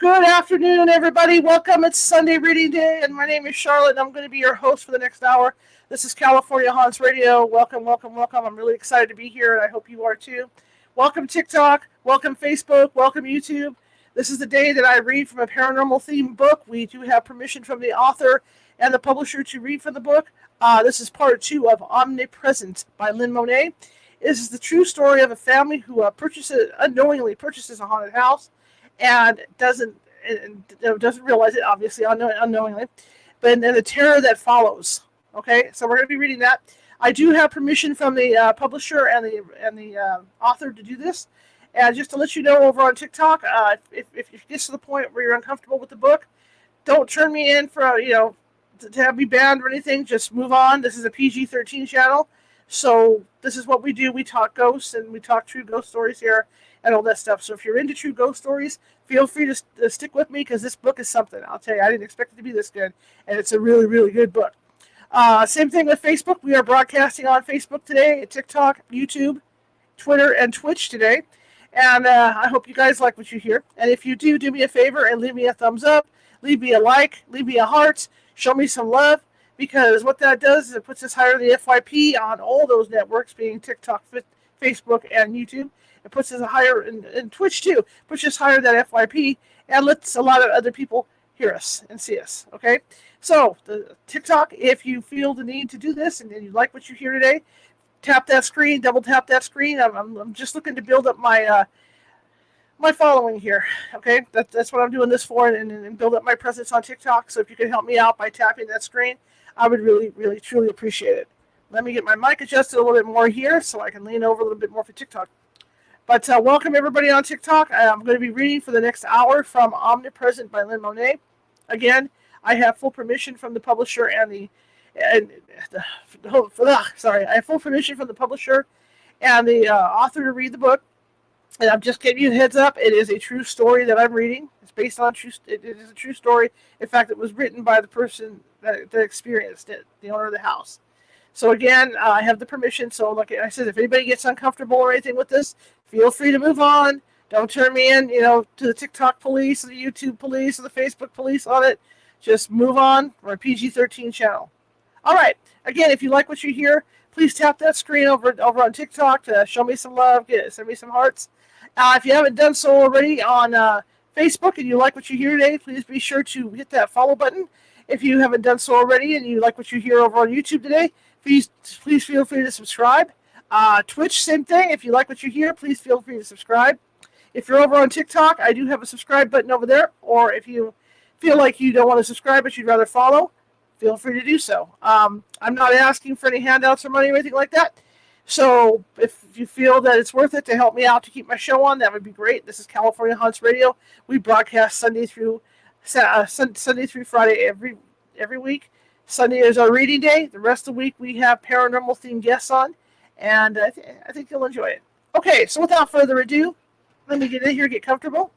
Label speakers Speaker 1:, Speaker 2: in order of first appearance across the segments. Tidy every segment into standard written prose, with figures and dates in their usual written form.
Speaker 1: Good afternoon, everybody. Welcome. It's Sunday Reading Day, and my name is Charlotte, and I'm going to be your host for the next hour. This is California Haunts Radio. Welcome, welcome, welcome. I'm really excited to be here, and I hope you are too. Welcome, TikTok. Welcome, Facebook. Welcome, YouTube. This is the day that I read from a paranormal-themed book. We do have permission from the author and the publisher to read from the book. This is part 2 of Omnipresent by Lynn Monet. This is the true story of a family who unknowingly purchases a haunted house and doesn't realize it, obviously, unknowingly, but then the terror that follows. Okay, so we're going to be reading that. I do have permission from the publisher and the author to do this. And just to let you know, over on TikTok, if you get to the point where you're uncomfortable with the book, don't turn me in for to have me banned or anything. Just move on. This is a PG-13 channel, so this is what we do. We talk ghosts and we talk true ghost stories here and all that stuff. So if you're into true ghost stories, feel free to stick with me, because this book is something. I'll tell you, I didn't expect it to be this good, and it's a really, really good book. Same thing with Facebook. We are broadcasting on Facebook today, TikTok, YouTube, Twitter, and Twitch today. And I hope you guys like what you hear. And if you do me a favor and leave me a thumbs up, leave me a like, leave me a heart, show me some love, because what that does is it puts us higher in the FYP on all those networks, being TikTok, Facebook, and YouTube. It puts us higher in Twitch too. Puts us higher than FYP and lets a lot of other people hear us and see us. Okay, so the TikTok, if you feel the need to do this and you like what you hear today, tap that screen, double tap that screen. I'm just looking to build up my my following here. Okay, that's what I'm doing this for, and build up my presence on TikTok. So if you could help me out by tapping that screen, I would really, really, truly appreciate it. Let me get my mic adjusted a little bit more here so I can lean over a little bit more for TikTok. But welcome, everybody, on TikTok. I'm going to be reading for the next hour from Omnipresent by Lynn Monet. Again, I have full permission from the publisher I have full permission from the publisher and the author to read the book. And I'm just giving you a heads up. It is a true story that I'm reading. It's based on it is a true story. In fact, it was written by the person that experienced it, the owner of the house. So again, I have the permission. So like I said, if anybody gets uncomfortable or anything with this, feel free to move on. Don't turn me in, to the TikTok police, or the YouTube police, or the Facebook police on it. Just move on. We're a PG-13 channel. All right. Again, if you like what you hear, please tap that screen over on TikTok to show me some love, send me some hearts. If you haven't done so already on Facebook and you like what you hear today, please be sure to hit that follow button. If you haven't done so already and you like what you hear over on YouTube today, please feel free to subscribe. Twitch, same thing. If you like what you hear, please feel free to subscribe. If you're over on TikTok, I do have a subscribe button over there. Or if you feel like you don't want to subscribe but you'd rather follow, feel free to do so. I'm not asking for any handouts or money or anything like that. So if you feel that it's worth it to help me out to keep my show on, that would be great. This is California Haunts Radio. We broadcast Sunday through Friday every week. Sunday is our reading day. The rest of the week we have paranormal themed guests on, and I think you'll enjoy it. Okay, so without further ado, let me get in here, get comfortable,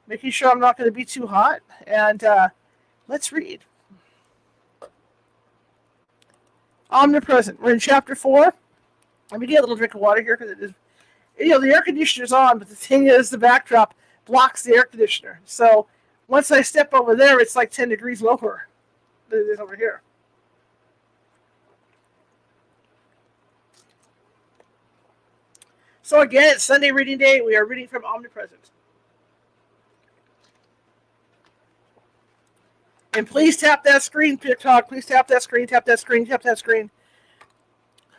Speaker 1: making sure I'm not going to be too hot, and let's read. Omnipresent. We're in chapter 4. Let me get a little drink of water here, because it is, the air conditioner's on, but the thing is, the backdrop blocks the air conditioner. So once I step over there, it's like 10 degrees lower than it is over here. So again, it's Sunday reading day. We are reading from Omnipresent. And please tap that screen, TikTok. Please tap that screen, tap that screen, tap that screen.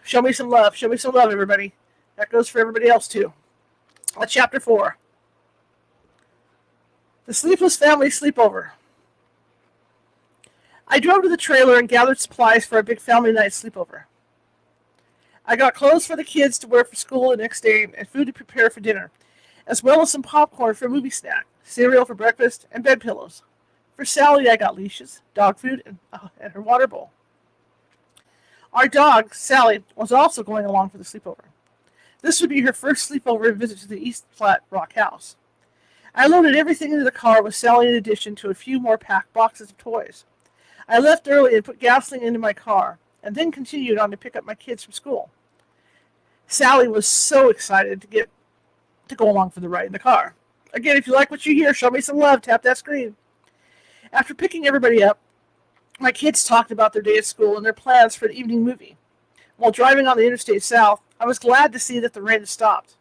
Speaker 1: Show me some love. Show me some love, everybody. That goes for everybody else, too. Chapter 4. The Sleepless Family Sleepover. I drove to the trailer and gathered supplies for a big family night sleepover. I got clothes for the kids to wear for school the next day and food to prepare for dinner, as well as some popcorn for a movie snack, cereal for breakfast, and bed pillows. For Sally, I got leashes, dog food, and her water bowl. Our dog, Sally, was also going along for the sleepover. This would be her first sleepover visit to the East Flat Rock house. I loaded everything into the car with Sally in addition to a few more packed boxes of toys. I left early and put gasoline into my car, and then continued on to pick up my kids from school. Sally was so excited to go along for the ride in the car. Again, if you like what you hear, show me some love. Tap that screen. After picking everybody up, my kids talked about their day at school and their plans for the evening movie. While driving on the Interstate South, I was glad to see that the rain had stopped.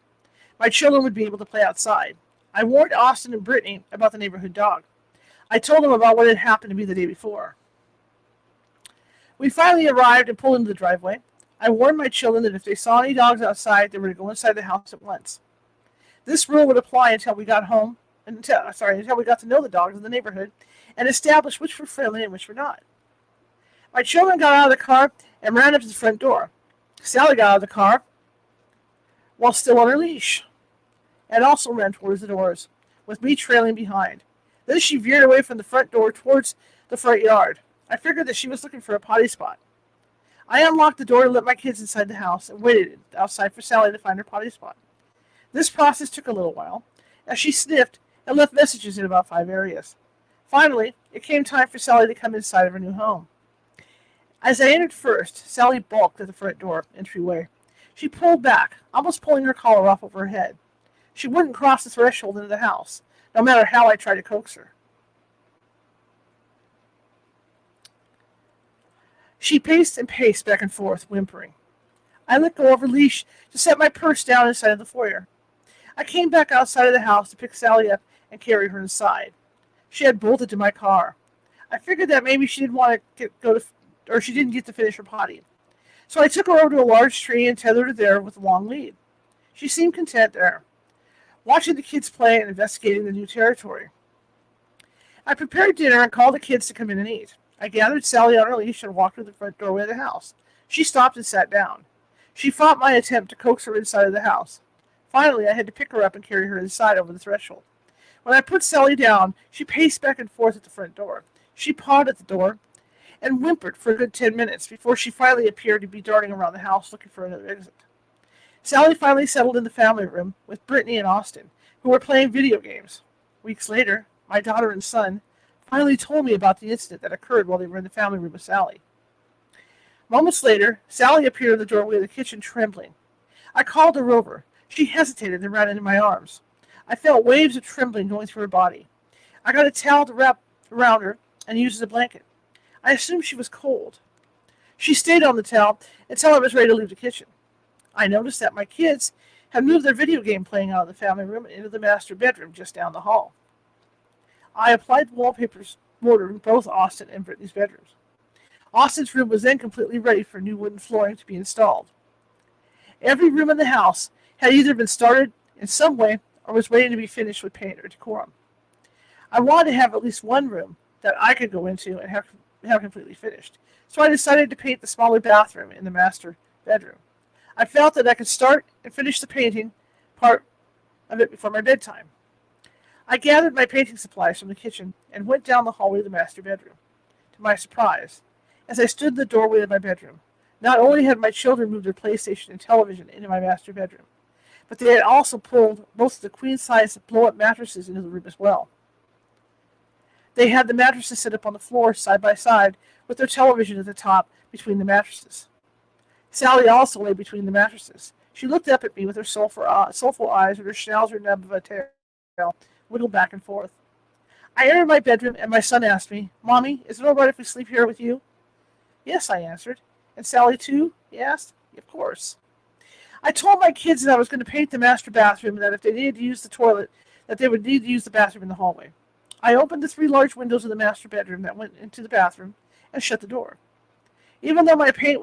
Speaker 1: My children would be able to play outside. I warned Austin and Brittany about the neighborhood dog. I told them about what had happened to me the day before. We finally arrived and pulled into the driveway. I warned my children that if they saw any dogs outside, they were to go inside the house at once. This rule would apply until we got until we got to know the dogs in the neighborhood and establish which were friendly and which were not. My children got out of the car and ran up to the front door. Sally got out of the car while still on her leash and also ran towards the doors, with me trailing behind. Then she veered away from the front door towards the front yard. I figured that she was looking for a potty spot. I unlocked the door to let my kids inside the house and waited outside for Sally to find her potty spot. This process took a little while, as she sniffed and left messages in about 5 areas. Finally, it came time for Sally to come inside of her new home. As I entered first, Sally balked at the front door entryway. She pulled back, almost pulling her collar off over her head. She wouldn't cross the threshold into the house, no matter how I tried to coax her. She paced and paced back and forth, whimpering. I let go of her leash to set my purse down inside of the foyer. I came back outside of the house to pick Sally up and carry her inside. She had bolted to my car. I figured that maybe she she didn't get to finish her potty. So I took her over to a large tree and tethered her there with a long lead. She seemed content there, watching the kids play and investigating the new territory. I prepared dinner and called the kids to come in and eat. I gathered Sally on her leash and walked her to the front doorway of the house. She stopped and sat down. She fought my attempt to coax her inside of the house. Finally, I had to pick her up and carry her inside over the threshold. When I put Sally down, she paced back and forth at the front door. She pawed at the door and whimpered for a good 10 minutes before she finally appeared to be darting around the house looking for another exit. Sally finally settled in the family room with Brittany and Austin, who were playing video games. Weeks later, my daughter and son finally told me about the incident that occurred while they were in the family room with Sally. Moments later, Sally appeared in the doorway of the kitchen trembling. I called her over. She hesitated and ran into my arms. I felt waves of trembling going through her body. I got a towel to wrap around her and used as a blanket. I assumed she was cold. She stayed on the towel until I was ready to leave the kitchen. I noticed that my kids had moved their video game playing out of the family room into the master bedroom just down the hall. I applied the wallpaper's mortar in both Austin and Brittany's bedrooms. Austin's room was then completely ready for new wooden flooring to be installed. Every room in the house had either been started in some way or was waiting to be finished with paint or decorum. I wanted to have at least one room that I could go into and have completely finished, so I decided to paint the smaller bathroom in the master bedroom. I felt that I could start and finish the painting part of it before my bedtime. I gathered my painting supplies from the kitchen and went down the hallway to the master bedroom. To my surprise, as I stood in the doorway of my bedroom, not only had my children moved their PlayStation and television into my master bedroom, but they had also pulled most of the queen-size blow-up mattresses into the room as well. They had the mattresses set up on the floor side by side with their television at the top between the mattresses. Sally also lay between the mattresses. She looked up at me with her soulful eyes and her schnauzer nub of a tail wiggled back and forth. I entered my bedroom and my son asked me, "Mommy, is it all right if we sleep here with you?" "Yes," I answered. "And Sally too?" he asked. "Of course." I told my kids that I was going to paint the master bathroom and that if they needed to use the toilet, that they would need to use the bathroom in the hallway. I opened the 3 large windows of the master bedroom that went into the bathroom and shut the door. Even though my paint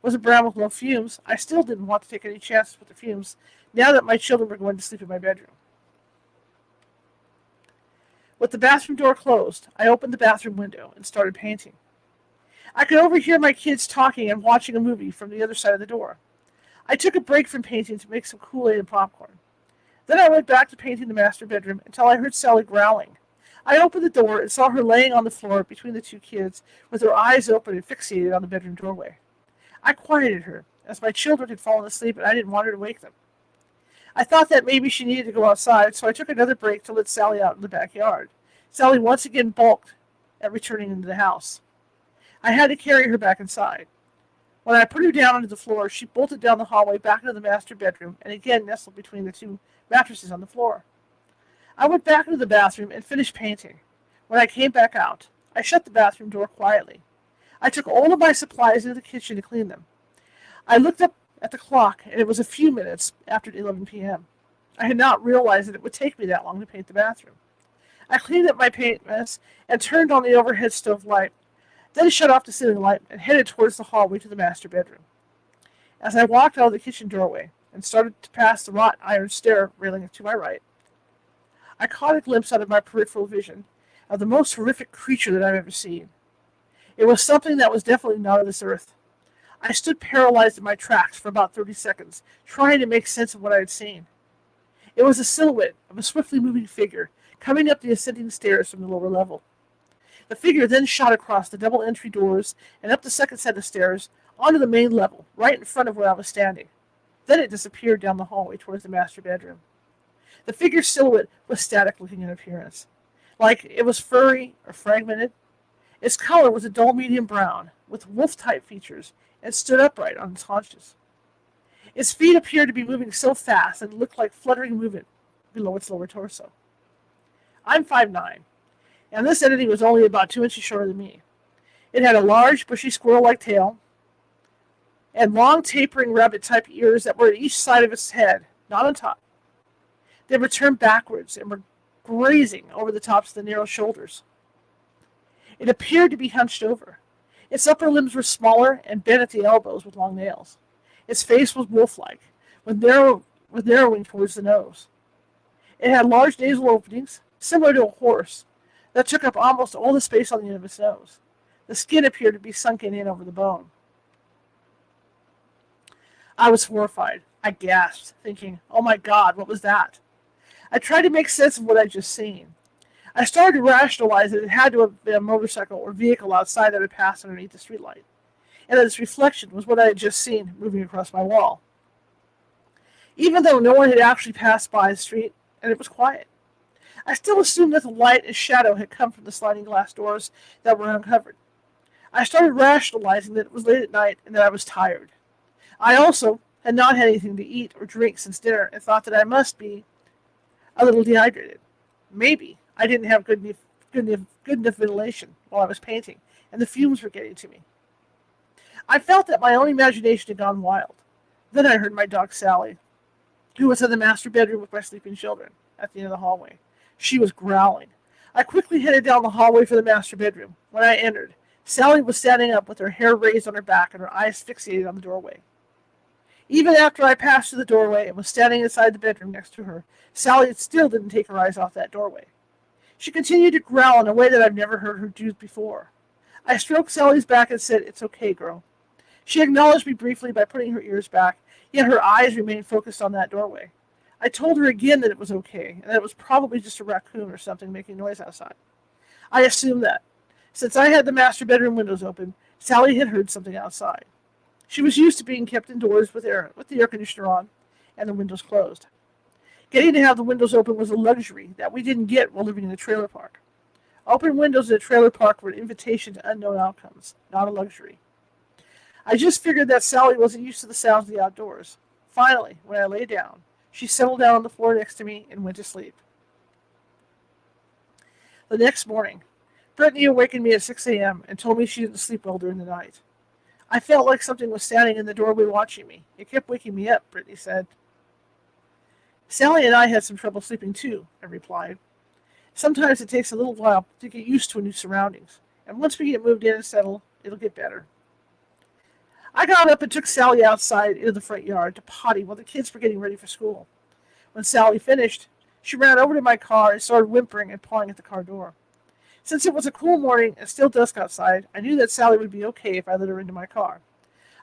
Speaker 1: was a brown with no fumes, I still didn't want to take any chances with the fumes now that my children were going to sleep in my bedroom. With the bathroom door closed, I opened the bathroom window and started painting. I could overhear my kids talking and watching a movie from the other side of the door. I took a break from painting to make some Kool-Aid and popcorn. Then I went back to painting the master bedroom until I heard Sally growling. I opened the door and saw her laying on the floor between the 2 kids with her eyes open and fixated on the bedroom doorway. I quieted her, as my children had fallen asleep and I didn't want her to wake them. I thought that maybe she needed to go outside, so I took another break to let Sally out in the backyard. Sally once again balked at returning into the house. I had to carry her back inside. When I put her down onto the floor, she bolted down the hallway back into the master bedroom and again nestled between the 2 mattresses on the floor. I went back into the bathroom and finished painting. When I came back out, I shut the bathroom door quietly. I took all of my supplies into the kitchen to clean them. I looked up at the clock, and it was a few minutes after 11 p.m. I had not realized that it would take me that long to paint the bathroom. I cleaned up my paint mess and turned on the overhead stove light, then shut off the ceiling light and headed towards the hallway to the master bedroom. As I walked out of the kitchen doorway and started to pass the wrought iron stair railing to my right, I caught a glimpse out of my peripheral vision of the most horrific creature that I've ever seen. It was something that was definitely not of this earth. I stood paralyzed in my tracks for about 30 seconds, trying to make sense of what I had seen. It was a silhouette of a swiftly moving figure coming up the ascending stairs from the lower level. The figure then shot across the double entry doors and up the second set of stairs onto the main level, right in front of where I was standing. Then it disappeared down the hallway towards the master bedroom. The figure's silhouette was static-looking in appearance, like it was furry or fragmented. Its color was a dull medium brown, with wolf-type features, and stood upright on its haunches. Its feet appeared to be moving so fast and looked like fluttering movement below its lower torso. I'm 5'9", and this entity was only about 2 inches shorter than me. It had a large, bushy squirrel-like tail and long, tapering rabbit-type ears that were at each side of its head, not on top. They were turned backwards and were grazing over the tops of the narrow shoulders. It appeared to be hunched over. Its upper limbs were smaller and bent at the elbows with long nails. Its face was wolf-like, with narrowing towards the nose. It had large nasal openings, similar to a horse, that took up almost all the space on the end of its nose. The skin appeared to be sunken in over the bone. I was horrified. I gasped, thinking, "Oh my God, what was that?" I tried to make sense of what I'd just seen. I started to rationalize that it had to have been a motorcycle or vehicle outside that had passed underneath the streetlight, and that its reflection was what I had just seen moving across my wall. Even though no one had actually passed by the street, and it was quiet, I still assumed that the light and shadow had come from the sliding glass doors that were uncovered. I started rationalizing that it was late at night and that I was tired. I also had not had anything to eat or drink since dinner and thought that I must be a little dehydrated. Maybe I didn't have good enough ventilation while I was painting, and the fumes were getting to me. I felt that my own imagination had gone wild. Then I heard my dog Sally, who was in the master bedroom with my sleeping children, at the end of the hallway. She was growling. I quickly headed down the hallway for the master bedroom. When I entered, Sally was standing up with her hair raised on her back and her eyes fixated on the doorway. Even after I passed through the doorway and was standing inside the bedroom next to her, Sally still didn't take her eyes off that doorway. She continued to growl in a way that I've never heard her do before. I stroked Sally's back and said, "It's okay, girl." She acknowledged me briefly by putting her ears back, yet her eyes remained focused on that doorway. I told her again that it was okay, and that it was probably just a raccoon or something making noise outside. I assumed that, since I had the master bedroom windows open, Sally had heard something outside. She was used to being kept indoors with the air conditioner on and the windows closed. Getting to have the windows open was a luxury that we didn't get while living in a trailer park. Open windows in a trailer park were an invitation to unknown outcomes, not a luxury. I just figured that Sally wasn't used to the sounds of the outdoors. Finally, when I lay down, she settled down on the floor next to me and went to sleep. The next morning, Brittany awakened me at 6 a.m. and told me she didn't sleep well during the night. I felt like something was standing in the doorway watching me. It kept waking me up, Brittany said. Sally and I had some trouble sleeping too, I replied. Sometimes it takes a little while to get used to new surroundings, and once we get moved in and settled, it'll get better. I got up and took Sally outside into the front yard to potty while the kids were getting ready for school. When Sally finished, she ran over to my car and started whimpering and pawing at the car door. Since it was a cool morning and still dusk outside, I knew that Sally would be okay if I let her into my car.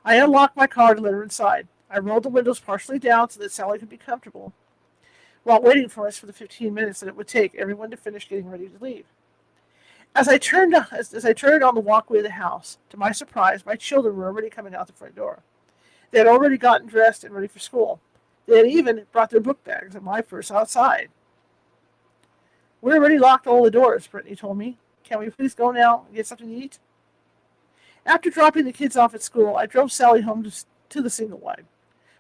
Speaker 1: I unlocked my car to let her inside. I rolled the windows partially down so that Sally could be comfortable, while waiting for us for the 15 minutes that it would take everyone to finish getting ready to leave. As I turned on the walkway of the house, to my surprise, my children were already coming out the front door. They had already gotten dressed and ready for school. They had even brought their book bags and my purse outside. "We already locked all the doors," Brittany told me. "Can we please go now and get something to eat?" After dropping the kids off at school, I drove Sally home to the single wide.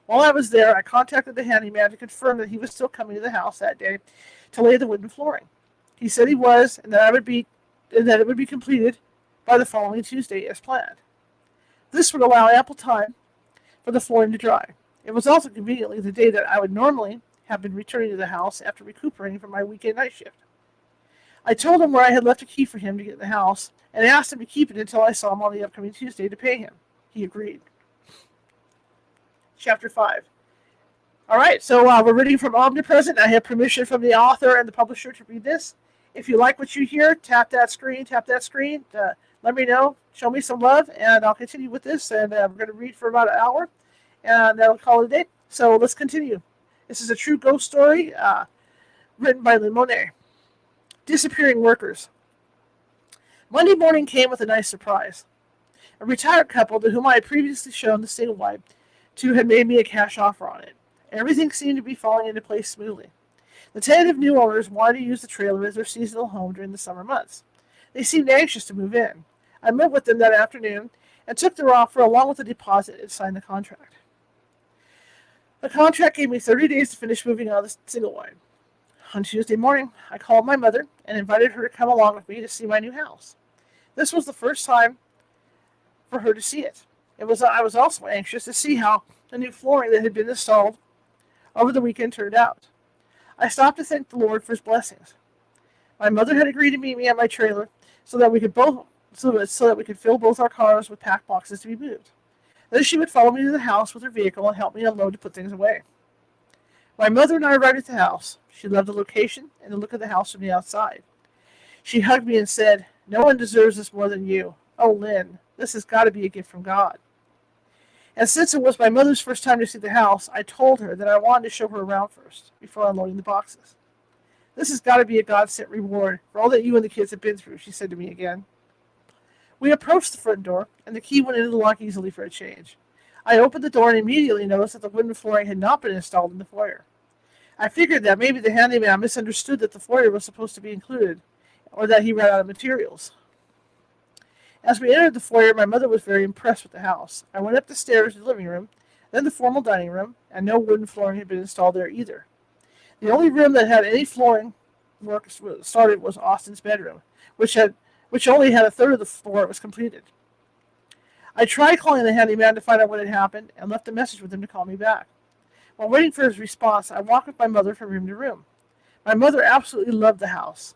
Speaker 1: While I was there, I contacted the handyman to confirm that he was still coming to the house that day to lay the wooden flooring. He said he was, and that it would be completed by the following Tuesday as planned. This would allow ample time for the flooring to dry. It was also conveniently the day that I would normally have been returning to the house after recuperating from my weekend night shift. I told him where I had left a key for him to get in the house and asked him to keep it until I saw him on the upcoming Tuesday to pay him. He agreed. Chapter 5. All right, so we're reading from Omnipresent. I have permission from the author and the publisher to read this. If you like what you hear, tap that screen. Let me know. Show me some love, and I'll continue with this. And we're going to read for about an hour, and that'll call it a day. So let's continue. This is a true ghost story written by Lynn Monet. Disappearing workers. Monday morning came with a nice surprise. A retired couple to whom I had previously shown the single wide to had made me a cash offer on it. Everything seemed to be falling into place smoothly. The tentative new owners wanted to use the trailer as their seasonal home during the summer months. They seemed anxious to move in. I met with them that afternoon and took their offer along with the deposit and signed the contract. The contract gave me 30 days to finish moving out of the single wide. On Tuesday morning, I called my mother and invited her to come along with me to see my new house. This was the first time for her to see it. I was also anxious to see how the new flooring that had been installed over the weekend turned out. I stopped to thank the Lord for his blessings. My mother had agreed to meet me at my trailer so that we could fill both our cars with packed boxes to be moved. Then she would follow me to the house with her vehicle and help me unload to put things away. My mother and I arrived at the house. She loved the location and the look of the house from the outside. She hugged me and said, "No one deserves this more than you. Oh, Lynn, this has got to be a gift from God." And since it was my mother's first time to see the house, I told her that I wanted to show her around first, before unloading the boxes. "This has got to be a God-sent reward for all that you and the kids have been through," she said to me again. We approached the front door, and the key went into the lock easily for a change. I opened the door and immediately noticed that the wooden flooring had not been installed in the foyer. I figured that maybe the handyman misunderstood that the foyer was supposed to be included, or that he ran out of materials. As we entered the foyer, my mother was very impressed with the house. I went up the stairs to the living room, then the formal dining room, and no wooden flooring had been installed there either. The only room that had any flooring work started was Austin's bedroom, which only had a third of the floor was completed. I tried calling the handyman to find out what had happened and left a message with him to call me back. While waiting for his response, I walked with my mother from room to room. My mother absolutely loved the house.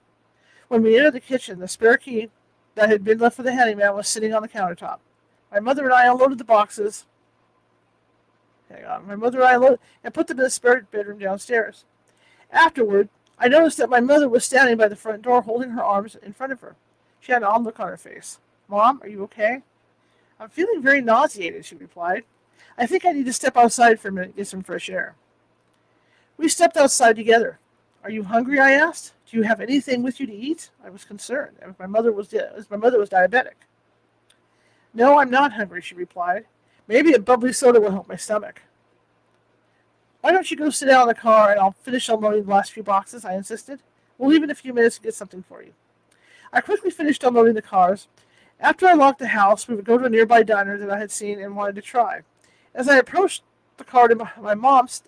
Speaker 1: When we entered the kitchen, the spare key that had been left for the handyman was sitting on the countertop. My mother and I unloaded the boxes. My mother and I unloaded and put them in the spare bedroom downstairs. Afterward, I noticed that my mother was standing by the front door holding her arms in front of her. She had an odd look on her face. "Mom, are you okay?" "I'm feeling very nauseated," she replied. "I think I need to step outside for a minute and get some fresh air." We stepped outside together. "Are you hungry?" I asked. "Do you have anything with you to eat?" I was concerned, as my mother was diabetic. "No, I'm not hungry," she replied. "Maybe a bubbly soda will help my stomach." "Why don't you go sit down in the car and I'll finish unloading the last few boxes," I insisted. "We'll leave in a few minutes to get something for you." I quickly finished unloading the cars. After I locked the house, we would go to a nearby diner that I had seen and wanted to try. As I approached the car, my mom said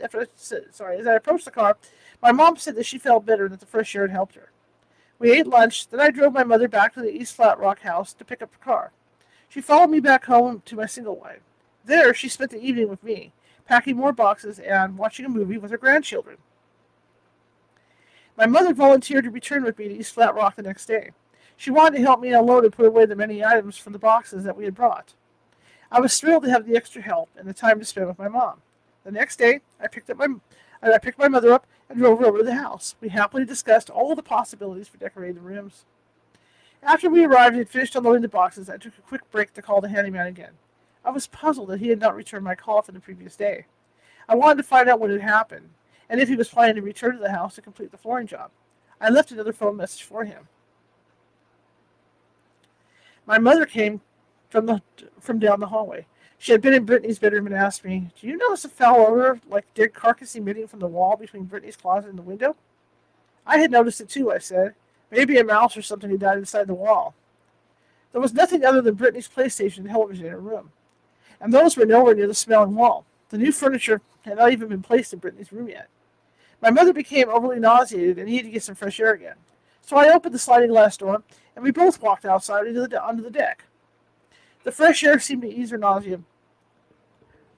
Speaker 1: that she felt better and that the fresh air had helped her. We ate lunch, then I drove my mother back to the East Flat Rock house to pick up her car. She followed me back home to my single wide. There, she spent the evening with me, packing more boxes and watching a movie with her grandchildren. My mother volunteered to return with me to East Flat Rock the next day. She wanted to help me unload and put away the many items from the boxes that we had brought. I was thrilled to have the extra help and the time to spend with my mom. The next day, I picked my mother up and drove her over to the house. We happily discussed all the possibilities for decorating the rooms. After we arrived and had finished unloading the boxes, I took a quick break to call the handyman again. I was puzzled that he had not returned my call from the previous day. I wanted to find out what had happened, and if he was planning to return to the house to complete the flooring job. I left another phone message for him. My mother came from down the hallway. She had been in Brittany's bedroom and asked me, "Do you notice a foul odor like dead carcass emitting from the wall between Brittany's closet and the window?" "I had noticed it too," I said. "Maybe a mouse or something had died inside the wall." There was nothing other than Brittany's PlayStation and television in her room, and those were nowhere near the smelling wall. The new furniture had not even been placed in Brittany's room yet. My mother became overly nauseated and needed to get some fresh air again. So I opened the sliding glass door, and we both walked outside onto the deck. The fresh air seemed to ease her nausea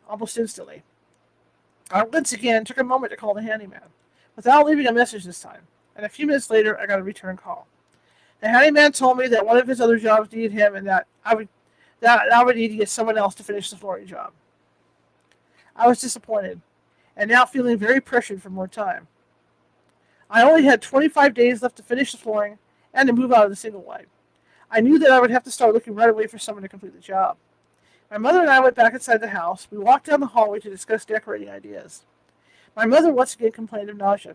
Speaker 1: almost instantly. I once again took a moment to call the handyman, without leaving a message this time, and a few minutes later I got a return call. The handyman told me that one of his other jobs needed him and that I would need to get someone else to finish the flooring job. I was disappointed, and now feeling very pressured for more time. I only had 25 days left to finish the flooring and to move out of the single wide. I knew that I would have to start looking right away for someone to complete the job. My mother and I went back inside the house. We walked down the hallway to discuss decorating ideas. My mother once again complained of nausea.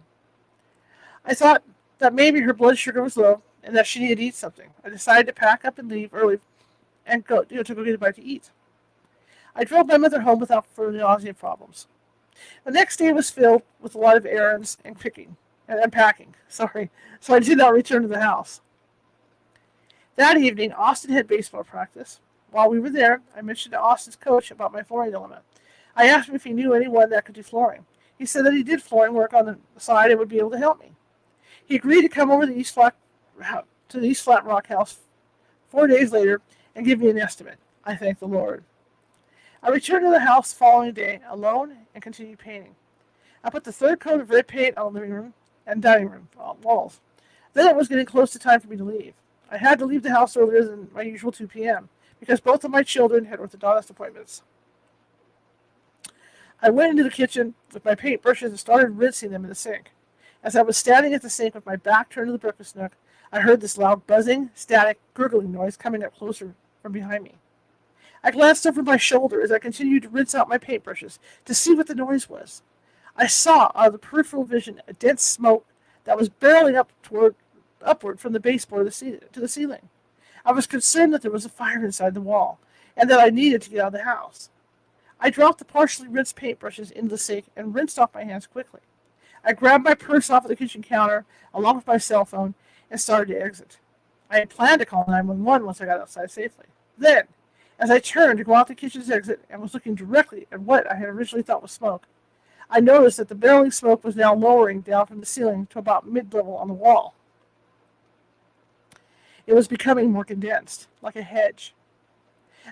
Speaker 1: I thought that maybe her blood sugar was low and that she needed to eat something. I decided to pack up and leave early and to go get a bite to eat. I drove my mother home without further nausea problems. The next day was filled with a lot of errands and packing. So I did not return to the house. That evening, Austin had baseball practice. While we were there, I mentioned to Austin's coach about my flooring dilemma. I asked him if he knew anyone that could do flooring. He said that he did flooring work on the side and would be able to help me. He agreed to come over to the East Flat Rock house 4 days later and give me an estimate. I thanked the Lord. I returned to the house the following day alone and continued painting. I put the third coat of red paint on the living room and dining room walls. Then it was getting close to time for me to leave. I had to leave the house earlier than my usual 2 p.m. because both of my children had orthodontist appointments. I went into the kitchen with my paintbrushes and started rinsing them in the sink. As I was standing at the sink with my back turned to the breakfast nook, I heard this loud buzzing, static, gurgling noise coming up closer from behind me. I glanced over my shoulder as I continued to rinse out my paintbrushes to see what the noise was. I saw out of the peripheral vision a dense smoke that was barreling upward from the baseboard to the ceiling. I was concerned that there was a fire inside the wall and that I needed to get out of the house. I dropped the partially rinsed paintbrushes into the sink and rinsed off my hands quickly. I grabbed my purse off of the kitchen counter along with my cell phone and started to exit. I had planned to call 911 once I got outside safely. Then, as I turned to go out the kitchen's exit and was looking directly at what I had originally thought was smoke, I noticed that the barreling smoke was now lowering down from the ceiling to about mid-level on the wall. It was becoming more condensed, like a hedge.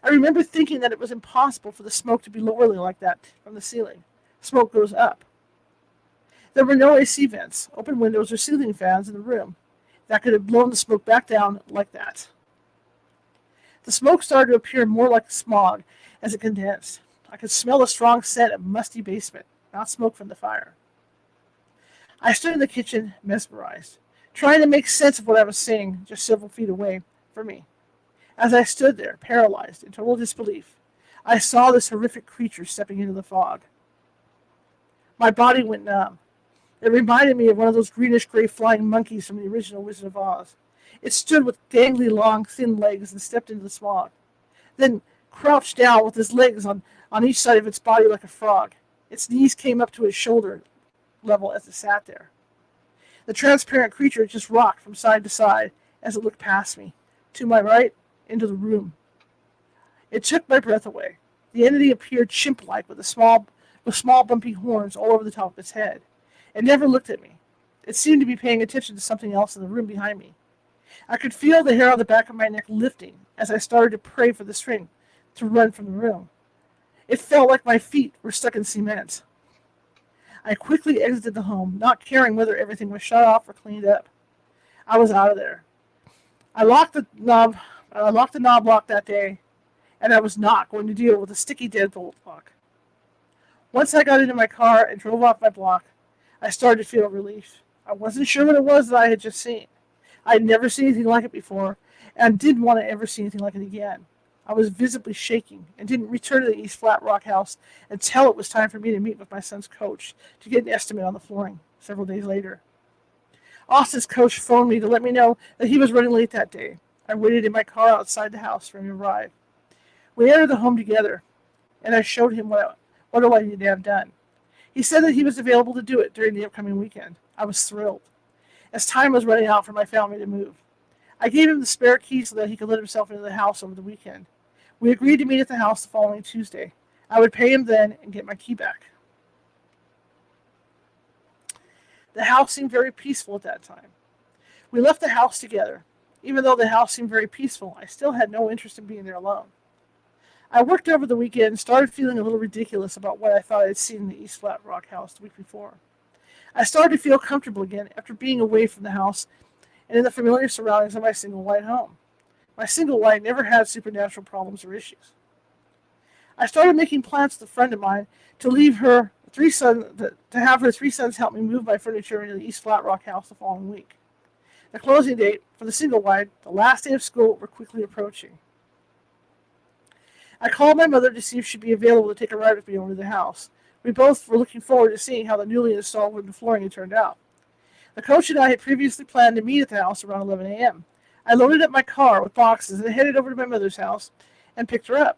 Speaker 1: I remember thinking that it was impossible for the smoke to be lowering like that from the ceiling. Smoke goes up. There were no AC vents, open windows, or ceiling fans in the room that could have blown the smoke back down like that. The smoke started to appear more like smog as it condensed. I could smell a strong scent of musty basement, not smoke from the fire. I stood in the kitchen, mesmerized, trying to make sense of what I was seeing just several feet away from me. As I stood there, paralyzed, in total disbelief, I saw this horrific creature stepping into the fog. My body went numb. It reminded me of one of those greenish-gray flying monkeys from the original Wizard of Oz. It stood with dangly, long, thin legs and stepped into the smog, then crouched down with his legs on each side of its body like a frog. Its knees came up to its shoulder level as it sat there. The transparent creature just rocked from side to side as it looked past me, to my right, into the room. It took my breath away. The entity appeared chimp-like with small bumpy horns all over the top of its head. It never looked at me. It seemed to be paying attention to something else in the room behind me. I could feel the hair on the back of my neck lifting as I started to pray for the strength to run from the room. It felt like my feet were stuck in cement. I quickly exited the home, not caring whether everything was shut off or cleaned up. I was out of there. I locked the knob lock that day, and I was not going to deal with a sticky deadbolt lock. Once I got into my car and drove off my block, I started to feel relief. I wasn't sure what it was that I had just seen. I had never seen anything like it before, and didn't want to ever see anything like it again. I was visibly shaking and didn't return to the East Flat Rock house until it was time for me to meet with my son's coach to get an estimate on the flooring several days later. Austin's coach phoned me to let me know that he was running late that day. I waited in my car outside the house for him to arrive. We entered the home together, and I showed him what all I needed to have done. He said that he was available to do it during the upcoming weekend. I was thrilled, as time was running out for my family to move. I gave him the spare key so that he could let himself into the house over the weekend. We agreed to meet at the house the following Tuesday. I would pay him then and get my key back. The house seemed very peaceful at that time. We left the house together. Even though the house seemed very peaceful, I still had no interest in being there alone. I worked over the weekend and started feeling a little ridiculous about what I thought I had seen in the East Flat Rock house the week before. I started to feel comfortable again after being away from the house and in the familiar surroundings of my single-wide home. My single-wide never had supernatural problems or issues. I started making plans with a friend of mine to have her 3 sons help me move my furniture into the East Flat Rock house the following week. The closing date for the single-wide, the last day of school, were quickly approaching. I called my mother to see if she'd be available to take a ride with me over to the house. We both were looking forward to seeing how the newly installed wooden flooring had turned out. The coach and I had previously planned to meet at the house around 11 a.m. I loaded up my car with boxes and headed over to my mother's house and picked her up.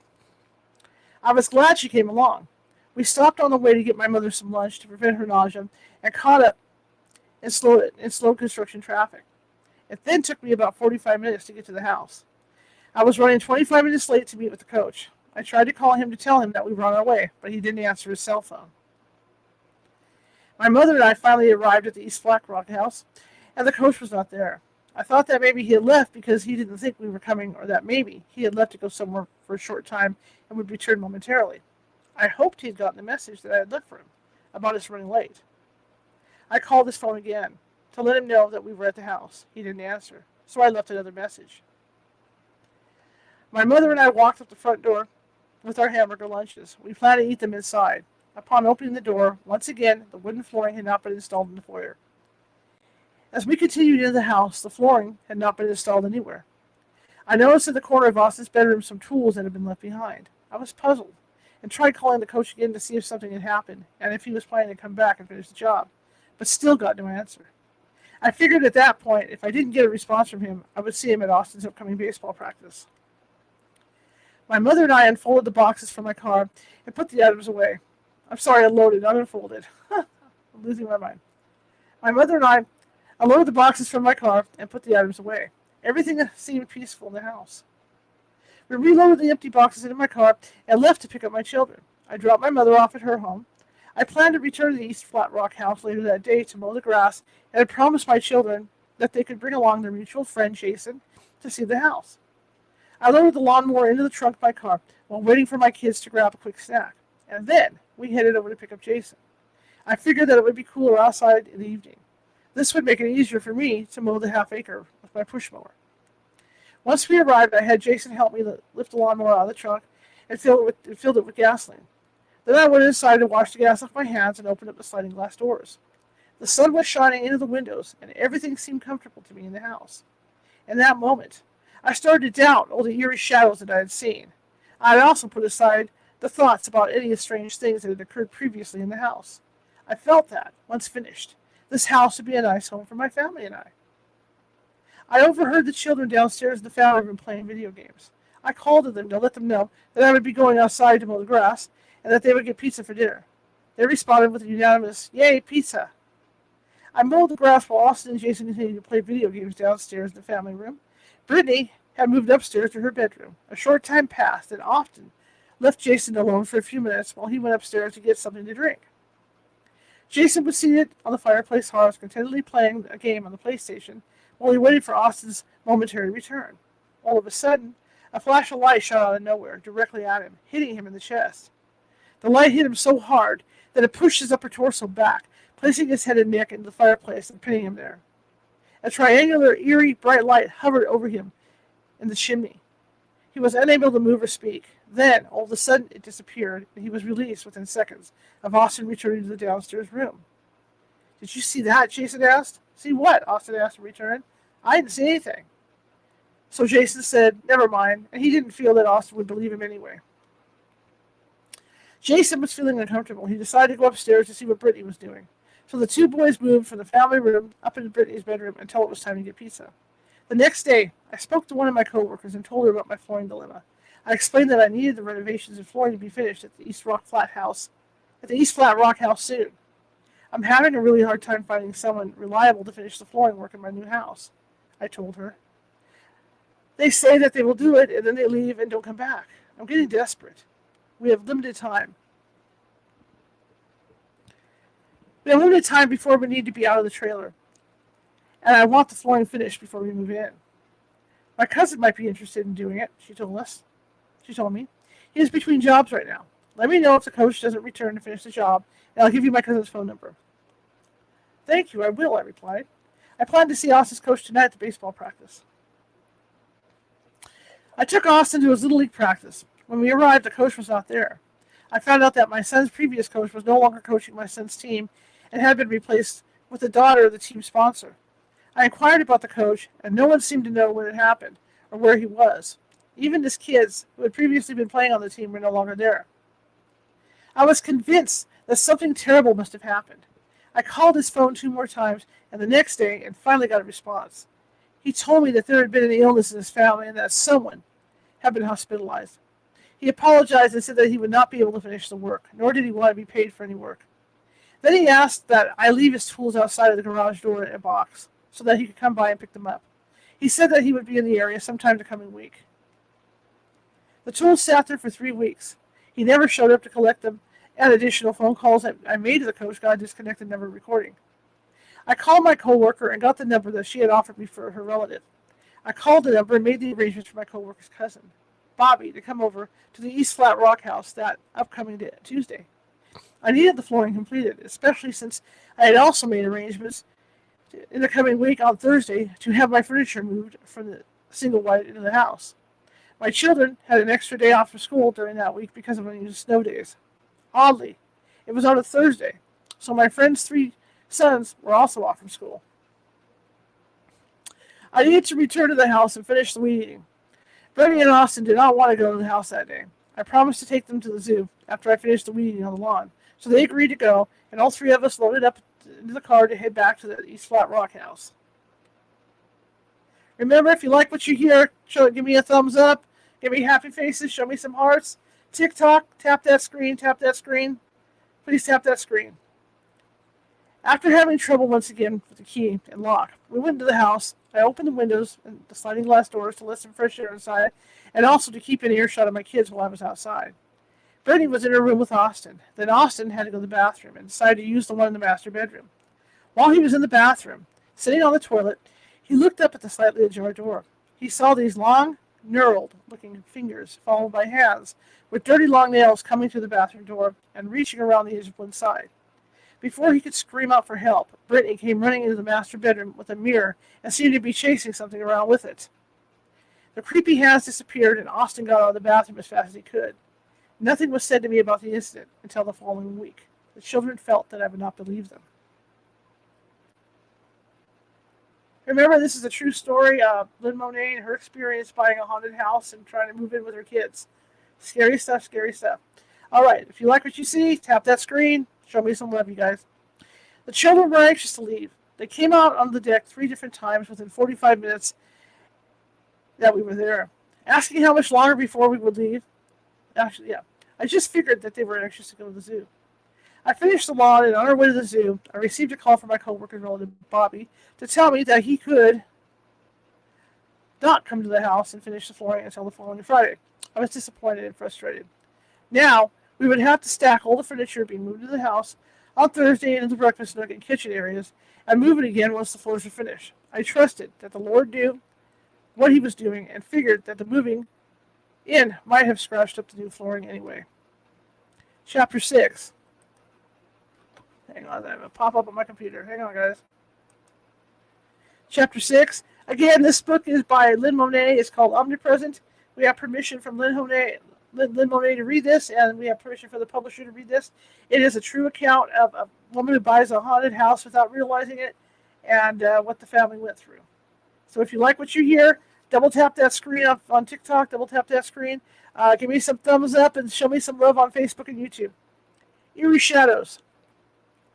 Speaker 1: I was glad she came along. We stopped on the way to get my mother some lunch to prevent her nausea and caught up in slow construction traffic. It then took me about 45 minutes to get to the house. I was running 25 minutes late to meet with the coach. I tried to call him to tell him that we were on our way, but he didn't answer his cell phone. My mother and I finally arrived at the East Flat Rock house, and the coach was not there. I thought that maybe he had left because he didn't think we were coming, or that maybe he had left to go somewhere for a short time and would return momentarily. I hoped he had gotten the message that I had left for him about us running late. I called his phone again to let him know that we were at the house. He didn't answer, so I left another message. My mother and I walked up the front door with our hamburger lunches. We planned to eat them inside. Upon opening the door, once again, the wooden flooring had not been installed in the foyer. As we continued into the house, the flooring had not been installed anywhere. I noticed in the corner of Austin's bedroom some tools that had been left behind. I was puzzled and tried calling the coach again to see if something had happened and if he was planning to come back and finish the job, but still got no answer. I figured at that point, if I didn't get a response from him, I would see him at Austin's upcoming baseball practice. My mother and I unfolded the boxes from my car and put the items away. I'm sorry, unloaded, not unfolded. I'm losing my mind. My mother and I unloaded the boxes from my car and put the items away. Everything seemed peaceful in the house. We reloaded the empty boxes into my car and left to pick up my children. I dropped my mother off at her home. I planned to return to the East Flat Rock house later that day to mow the grass and had promised my children that they could bring along their mutual friend, Jason, to see the house. I loaded the lawnmower into the trunk of my car while waiting for my kids to grab a quick snack, and then we headed over to pick up Jason. I figured that it would be cooler outside in the evening. This would make it easier for me to mow the half-acre with my push mower. Once we arrived, I had Jason help me lift the lawnmower out of the trunk and filled it with gasoline. Then I went inside to wash the gas off my hands and opened up the sliding glass doors. The sun was shining into the windows, and everything seemed comfortable to me in the house. In that moment, I started to doubt all the eerie shadows that I had seen. I had also put aside the thoughts about any strange things that had occurred previously in the house. I felt that, once finished, this house would be a nice home for my family and I. I overheard the children downstairs in the family room playing video games. I called to them to let them know that I would be going outside to mow the grass and that they would get pizza for dinner. They responded with a unanimous, "Yay, pizza!" I mowed the grass while Austin and Jason continued to play video games downstairs in the family room. Brittany had moved upstairs to her bedroom. A short time passed, and Austin left Jason alone for a few minutes while he went upstairs to get something to drink. Jason was seated on the fireplace hearth, contentedly playing a game on the PlayStation while he waited for Austin's momentary return. All of a sudden, a flash of light shot out of nowhere, directly at him, hitting him in the chest. The light hit him so hard that it pushed his upper torso back, placing his head and neck into the fireplace and pinning him there. A triangular, eerie, bright light hovered over him in the chimney. He was unable to move or speak. Then, all of a sudden, it disappeared, and he was released within seconds of Austin returning to the downstairs room. "Did you see that?" Jason asked. "See what?" Austin asked in return. "I didn't see anything." So Jason said, "Never mind," and he didn't feel that Austin would believe him anyway. Jason was feeling uncomfortable. He decided to go upstairs to see what Brittany was doing. So the two boys moved from the family room up into Brittany's bedroom until it was time to get pizza. The next day, I spoke to one of my coworkers and told her about my flooring dilemma. I explained that I needed the renovations and flooring to be finished at the East Flat Rock house soon. I'm having a really hard time finding someone reliable to finish the flooring work in my new house, I told her. They say that they will do it, and then they leave and don't come back. I'm getting desperate. We have limited time. We have limited time before we need to be out of the trailer, and I want the flooring finished before we move in. My cousin might be interested in doing it, she told us. She told me. He is between jobs right now. Let me know if the coach doesn't return to finish the job, and I'll give you my cousin's phone number. Thank you, I will, I replied. I plan to see Austin's coach tonight at the baseball practice. I took Austin to his Little League practice. When we arrived, the coach was not there. I found out that my son's previous coach was no longer coaching my son's team and had been replaced with the daughter of the team sponsor. I inquired about the coach, and no one seemed to know when it happened or where he was. Even his kids, who had previously been playing on the team, were no longer there. I was convinced that something terrible must have happened. I called his phone 2 more times, and the next day, and finally got a response. He told me that there had been an illness in his family and that someone had been hospitalized. He apologized and said that he would not be able to finish the work, nor did he want to be paid for any work. Then he asked that I leave his tools outside of the garage door in a box, so that he could come by and pick them up. He said that he would be in the area sometime the coming week. The tools sat there for 3 weeks. He never showed up to collect them, and additional phone calls I made to the coach got disconnected, never recording. I called my coworker and got the number that she had offered me for her relative. I called the number and made the arrangements for my coworker's cousin, Bobby, to come over to the East Flat Rock House that upcoming Tuesday. I needed the flooring completed, especially since I had also made arrangements in the coming week on Thursday to have my furniture moved from the single wide into the house. My children had an extra day off from school during that week because of unusual snow days. Oddly, it was on a Thursday, so my friend's 3 sons were also off from school. I needed to return to the house and finish the weed eating. Brittany and Austin did not want to go to the house that day. I promised to take them to the zoo after I finished the weed eating on the lawn, so they agreed to go, and all 3 of us loaded up into the car to head back to the East Flat Rock House. Remember, if you like what you hear, give me a thumbs up, give me happy faces, show me some hearts. TikTok, tap that screen, tap that screen. Please tap that screen. After having trouble once again with the key and lock, we went into the house. I opened the windows and the sliding glass doors to let some fresh air inside, and also to keep an earshot of my kids while I was outside. Brittany was in her room with Austin. Then Austin had to go to the bathroom and decided to use the one in the master bedroom. While he was in the bathroom, sitting on the toilet, he looked up at the slightly ajar door. He saw these long, knurled-looking fingers followed by hands with dirty long nails coming through the bathroom door and reaching around the edge of one side. Before he could scream out for help, Brittany came running into the master bedroom with a mirror and seemed to be chasing something around with it. The creepy hands disappeared, and Austin got out of the bathroom as fast as he could. Nothing was said to me about the incident until the following week. The children felt that I would not believe them. Remember, this is a true story of Lynn Monet and her experience buying a haunted house and trying to move in with her kids. Scary stuff, scary stuff. All right, if you like what you see, tap that screen. Show me some love, you guys. The children were anxious to leave. They came out on the deck 3 different times within 45 minutes that we were there, asking how much longer before we would leave. Actually, yeah. I just figured that they were anxious to go to the zoo. I finished the lawn, and on our way to the zoo, I received a call from my coworker relative, Bobby, to tell me that he could not come to the house and finish the flooring until the following Friday. I was disappointed and frustrated. Now, we would have to stack all the furniture being moved to the house on Thursday into the breakfast nook and kitchen areas and move it again once the floors were finished. I trusted that the Lord knew what he was doing and figured that the moving in might have scratched up the new flooring anyway. Chapter 6. Hang on, I'm going to pop up on my computer. Hang on, guys. Chapter 6. Again, this book is by Lynn Monet. It's called Omnipresent. We have permission from Lynn Monet to read this, and we have permission for the publisher to read this. It is a true account of a woman who buys a haunted house without realizing it and what the family went through. So if you like what you hear, double tap that screen on TikTok, double tap that screen. Give me some thumbs up and show me some love on Facebook and YouTube. Eerie Shadows.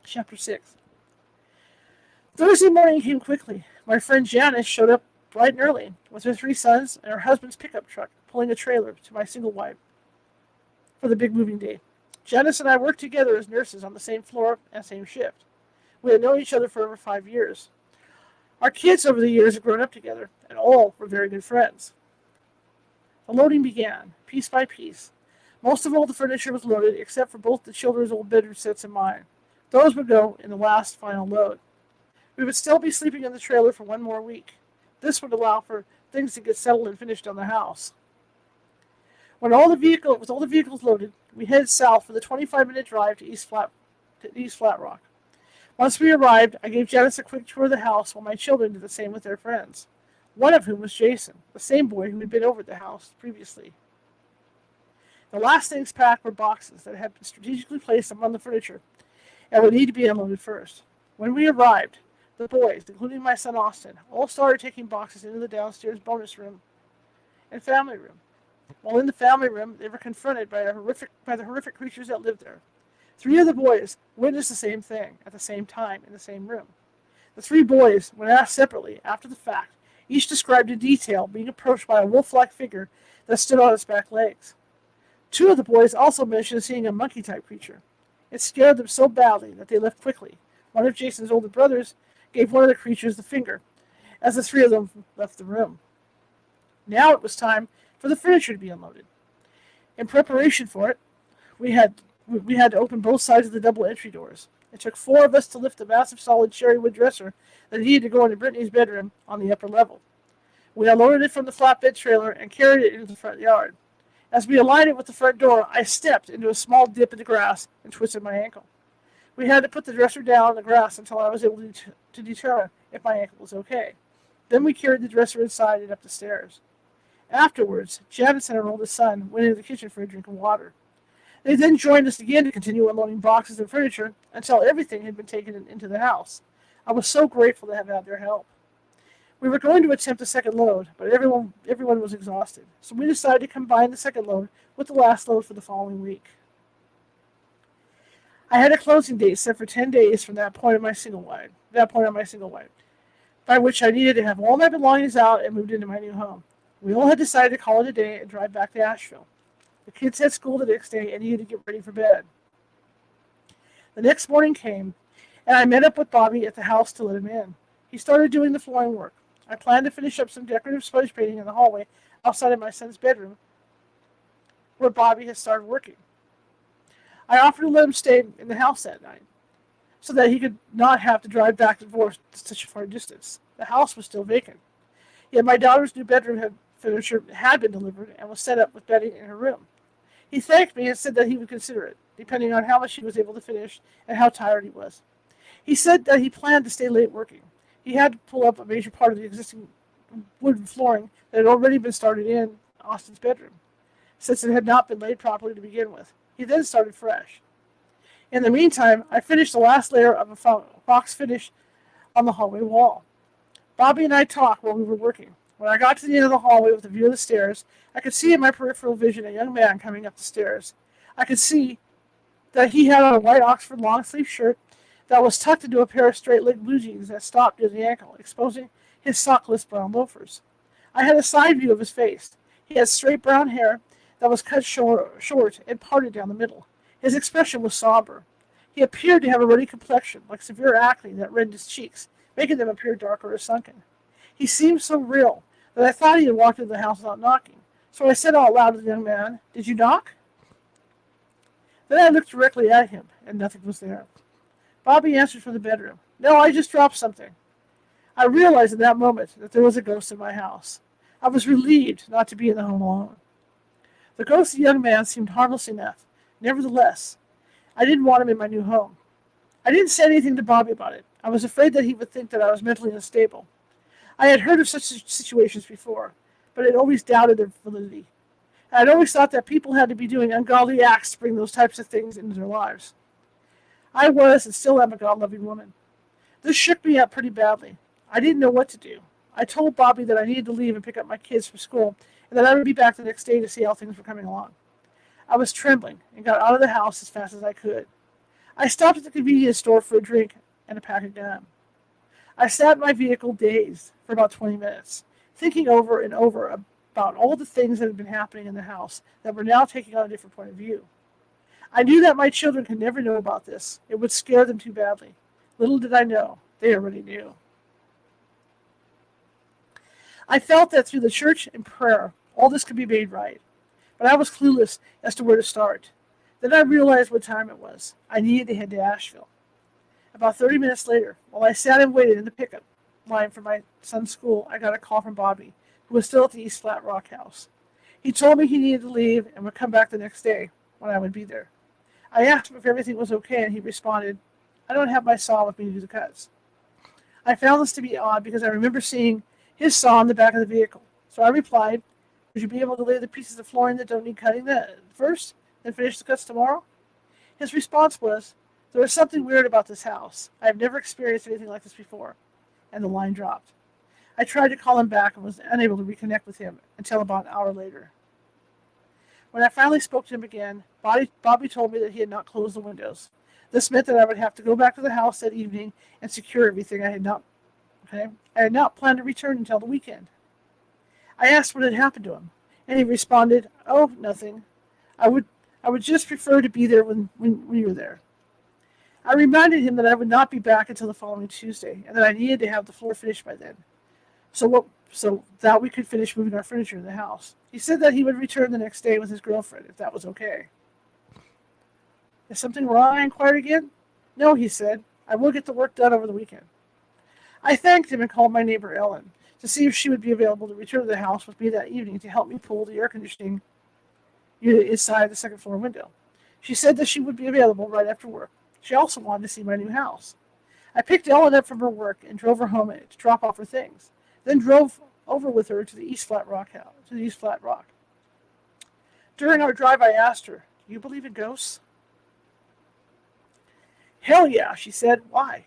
Speaker 1: Chapter 6. Thursday morning came quickly. My friend Janice showed up bright and early with her 3 sons and her husband's pickup truck, pulling a trailer to my single wide for the big moving day. Janice and I worked together as nurses on the same floor and same shift. We had known each other for over 5 years. Our kids over the years have grown up together, and all were very good friends. The loading began, piece by piece. Most of all the furniture was loaded, except for both the children's old bedroom sets and mine. Those would go in the last final load. We would still be sleeping in the trailer for one more week. This would allow for things to get settled and finished on the house. With all the vehicles loaded, we headed south for the 25-minute drive to East Flat Rock. Once we arrived, I gave Janice a quick tour of the house while my children did the same with their friends, one of whom was Jason, the same boy who had been over at the house previously. The last things packed were boxes that had been strategically placed among the furniture and would need to be unloaded first. When we arrived, the boys, including my son Austin, all started taking boxes into the downstairs bonus room and family room. While in the family room, they were confronted by the horrific creatures that lived there. 3 of the boys witnessed the same thing at the same time in the same room. The 3 boys, when asked separately after the fact, each described in detail being approached by a wolf-like figure that stood on its back legs. 2 of the boys also mentioned seeing a monkey-type creature. It scared them so badly that they left quickly. One of Jason's older brothers gave one of the creatures the finger as the 3 of them left the room. Now it was time for the furniture to be unloaded. In preparation for it, we had to open both sides of the double entry doors. It took 4 of us to lift the massive solid cherry wood dresser that needed to go into Brittany's bedroom on the upper level. We unloaded it from the flatbed trailer and carried it into the front yard. As we aligned it with the front door, I stepped into a small dip in the grass and twisted my ankle. We had to put the dresser down in the grass until I was able to determine if my ankle was okay. Then we carried the dresser inside and up the stairs. Afterwards, Janice and her oldest son went into the kitchen for a drink of water. They then joined us again to continue unloading boxes and furniture until everything had been taken into the house. I was so grateful to have had their help. We were going to attempt a second load, but everyone was exhausted, so we decided to combine the second load with the last load for the following week. I had a closing date set for 10 days from that point on my single wide, by which I needed to have all my belongings out and moved into my new home. We all had decided to call it a day and drive back to Asheville. The kids had school the next day and needed to get ready for bed. The next morning came, and I met up with Bobby at the house to let him in. He started doing the flooring work. I planned to finish up some decorative sponge painting in the hallway outside of my son's bedroom, where Bobby had started working. I offered to let him stay in the house that night, so that he could not have to drive back and forth such a far distance. The house was still vacant. Yet my daughter's new bedroom furniture had been delivered and was set up with bedding in her room. He thanked me and said that he would consider it, depending on how much he was able to finish and how tired he was. He said that he planned to stay late working. He had to pull up a major part of the existing wooden flooring that had already been started in Austin's bedroom, since it had not been laid properly to begin with. He then started fresh. In the meantime, I finished the last layer of a box finish on the hallway wall. Bobby and I talked while we were working. When I got to the end of the hallway with a view of the stairs, I could see in my peripheral vision a young man coming up the stairs. I could see that he had on a white Oxford long-sleeve shirt that was tucked into a pair of straight-leg blue jeans that stopped near the ankle, exposing his sockless brown loafers. I had a side view of his face. He had straight brown hair that was cut short and parted down the middle. His expression was somber. He appeared to have a ruddy complexion, like severe acne that reddened his cheeks, making them appear darker or sunken. He seemed so real that I thought he had walked into the house without knocking. So I said out loud to the young man, "Did you knock?" Then I looked directly at him, and nothing was there. Bobby answered from the bedroom, "No, I just dropped something." I realized in that moment that there was a ghost in my house. I was relieved not to be in the home alone. The ghost of the young man seemed harmless enough. Nevertheless, I didn't want him in my new home. I didn't say anything to Bobby about it. I was afraid that he would think that I was mentally unstable. I had heard of such situations before, but had always doubted their validity. I had always thought that people had to be doing ungodly acts to bring those types of things into their lives. I was and still am a God-loving woman. This shook me up pretty badly. I didn't know what to do. I told Bobby that I needed to leave and pick up my kids from school, and that I would be back the next day to see how things were coming along. I was trembling and got out of the house as fast as I could. I stopped at the convenience store for a drink and a pack of gum. I sat in my vehicle dazed for about 20 minutes, thinking over and over about all the things that had been happening in the house that were now taking on a different point of view. I knew that my children could never know about this. It would scare them too badly. Little did I know, they already knew. I felt that through the church and prayer, all this could be made right, but I was clueless as to where to start. Then I realized what time it was. I needed to head to Asheville. About 30 minutes later, while I sat and waited in the pickup line for my son's school, I got a call from Bobby, who was still at the East Flat Rock house. He told me he needed to leave and would come back the next day when I would be there. I asked him if everything was okay, and he responded, "I don't have my saw with me to do the cuts." I found this to be odd because I remember seeing his saw in the back of the vehicle. So I replied, "Would you be able to lay the pieces of flooring that don't need cutting first, then finish the cuts tomorrow?" His response was, "There is something weird about this house. I have never experienced anything like this before." And the line dropped. I tried to call him back and was unable to reconnect with him until about an hour later. When I finally spoke to him again, Bobby told me that he had not closed the windows. This meant that I would have to go back to the house that evening and secure everything. I had not planned to return until the weekend. I asked what had happened to him, and he responded, "Oh, nothing. I would just prefer to be there when you were there." I reminded him that I would not be back until the following Tuesday, and that I needed to have the floor finished by then, so that we could finish moving our furniture in the house. He said that he would return the next day with his girlfriend, if that was okay. "Is something wrong?" I inquired again. "No," he said. "I will get the work done over the weekend." I thanked him and called my neighbor Ellen to see if she would be available to return to the house with me that evening to help me pull the air conditioning unit inside the second floor window. She said that she would be available right after work. She also wanted to see my new house. I picked Ellen up from her work and drove her home to drop off her things, then drove over with her to the East Flat Rock house. During our drive, I asked her, "Do you believe in ghosts?" "Hell yeah," she said. "Why?"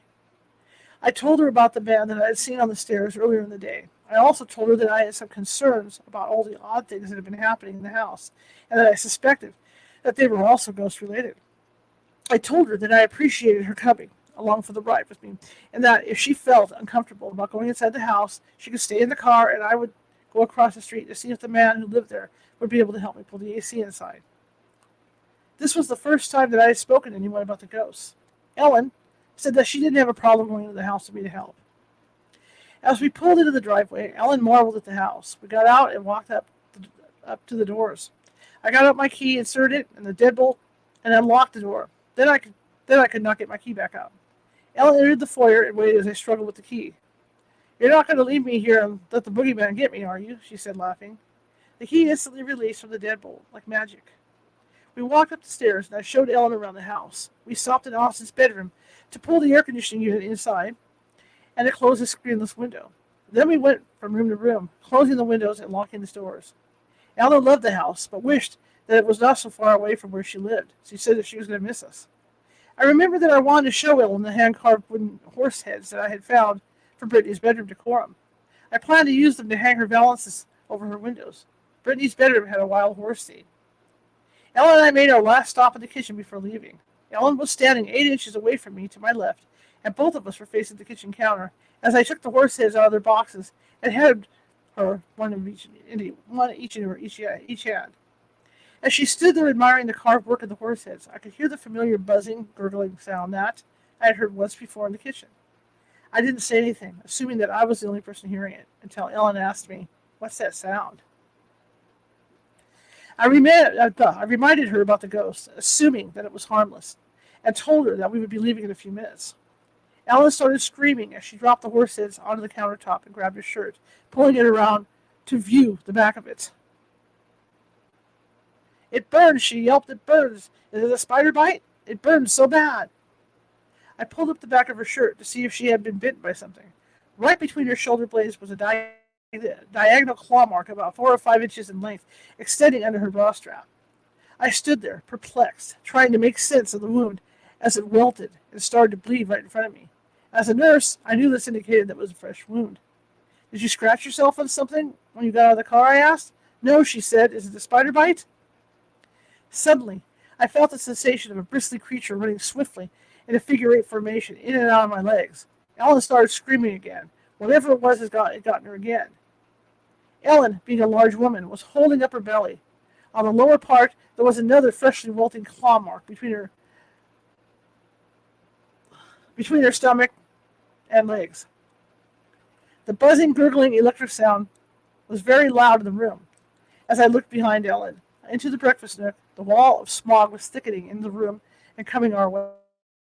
Speaker 1: I told her about the man that I had seen on the stairs earlier in the day. I also told her that I had some concerns about all the odd things that had been happening in the house, and that I suspected that they were also ghost-related. I told her that I appreciated her coming along for the ride with me, and that if she felt uncomfortable about going inside the house, she could stay in the car and I would go across the street to see if the man who lived there would be able to help me pull the AC inside. This was the first time that I had spoken to anyone about the ghosts. Ellen said that she didn't have a problem going into the house with me to help. As we pulled into the driveway, Ellen marveled at the house. We got out and walked up to the doors. I got out my key, inserted it in the deadbolt, and unlocked the door. Then I could not get my key back out. Ellen entered the foyer and waited as I struggled with the key. "You're not going to leave me here and let the boogeyman get me, are you?" she said, laughing. The key instantly released from the deadbolt, like magic. We walked up the stairs, and I showed Ellen around the house. We stopped in Austin's bedroom to pull the air conditioning unit inside and to close the screenless window. Then we went from room to room, closing the windows and locking the doors. Ellen loved the house, but wished that it was not so far away from where she lived. She said that she was going to miss us. I remember that I wanted to show Ellen the hand-carved wooden horse heads that I had found for Brittany's bedroom decorum. I planned to use them to hang her valances over her windows. Brittany's bedroom had a wild horse scene. Ellen and I made our last stop in the kitchen before leaving. Ellen was standing 8 inches away from me to my left, and both of us were facing the kitchen counter as I took the horse heads out of their boxes and handed her one each hand. As she stood there admiring the carved work of the horse heads, I could hear the familiar buzzing, gurgling sound that I had heard once before in the kitchen. I didn't say anything, assuming that I was the only person hearing it, until Ellen asked me, "What's that sound?" I reminded her about the ghost, assuming that it was harmless, and told her that we would be leaving in a few minutes. Ellen started screaming as she dropped the horse heads onto the countertop and grabbed her shirt, pulling it around to view the back of it. "It burns," she yelped. "It burns. Is it a spider bite? It burns so bad." I pulled up the back of her shirt to see if she had been bitten by something. Right between her shoulder blades was a diagonal claw mark about 4 or 5 inches in length, extending under her bra strap. I stood there, perplexed, trying to make sense of the wound as it welted and started to bleed right in front of me. As a nurse, I knew this indicated that it was a fresh wound. "Did you scratch yourself on something when you got out of the car?" I asked. "No," she said. "Is it a spider bite?" Suddenly, I felt the sensation of a bristly creature running swiftly in a figure-8 formation in and out of my legs. Ellen started screaming again. Whatever it was had gotten her again. Ellen, being a large woman, was holding up her belly. On the lower part, there was another freshly welting claw mark between her stomach and legs. The buzzing, gurgling electric sound was very loud in the room. As I looked behind Ellen, into the breakfast nook, the wall of smog was thickening in the room and coming our way.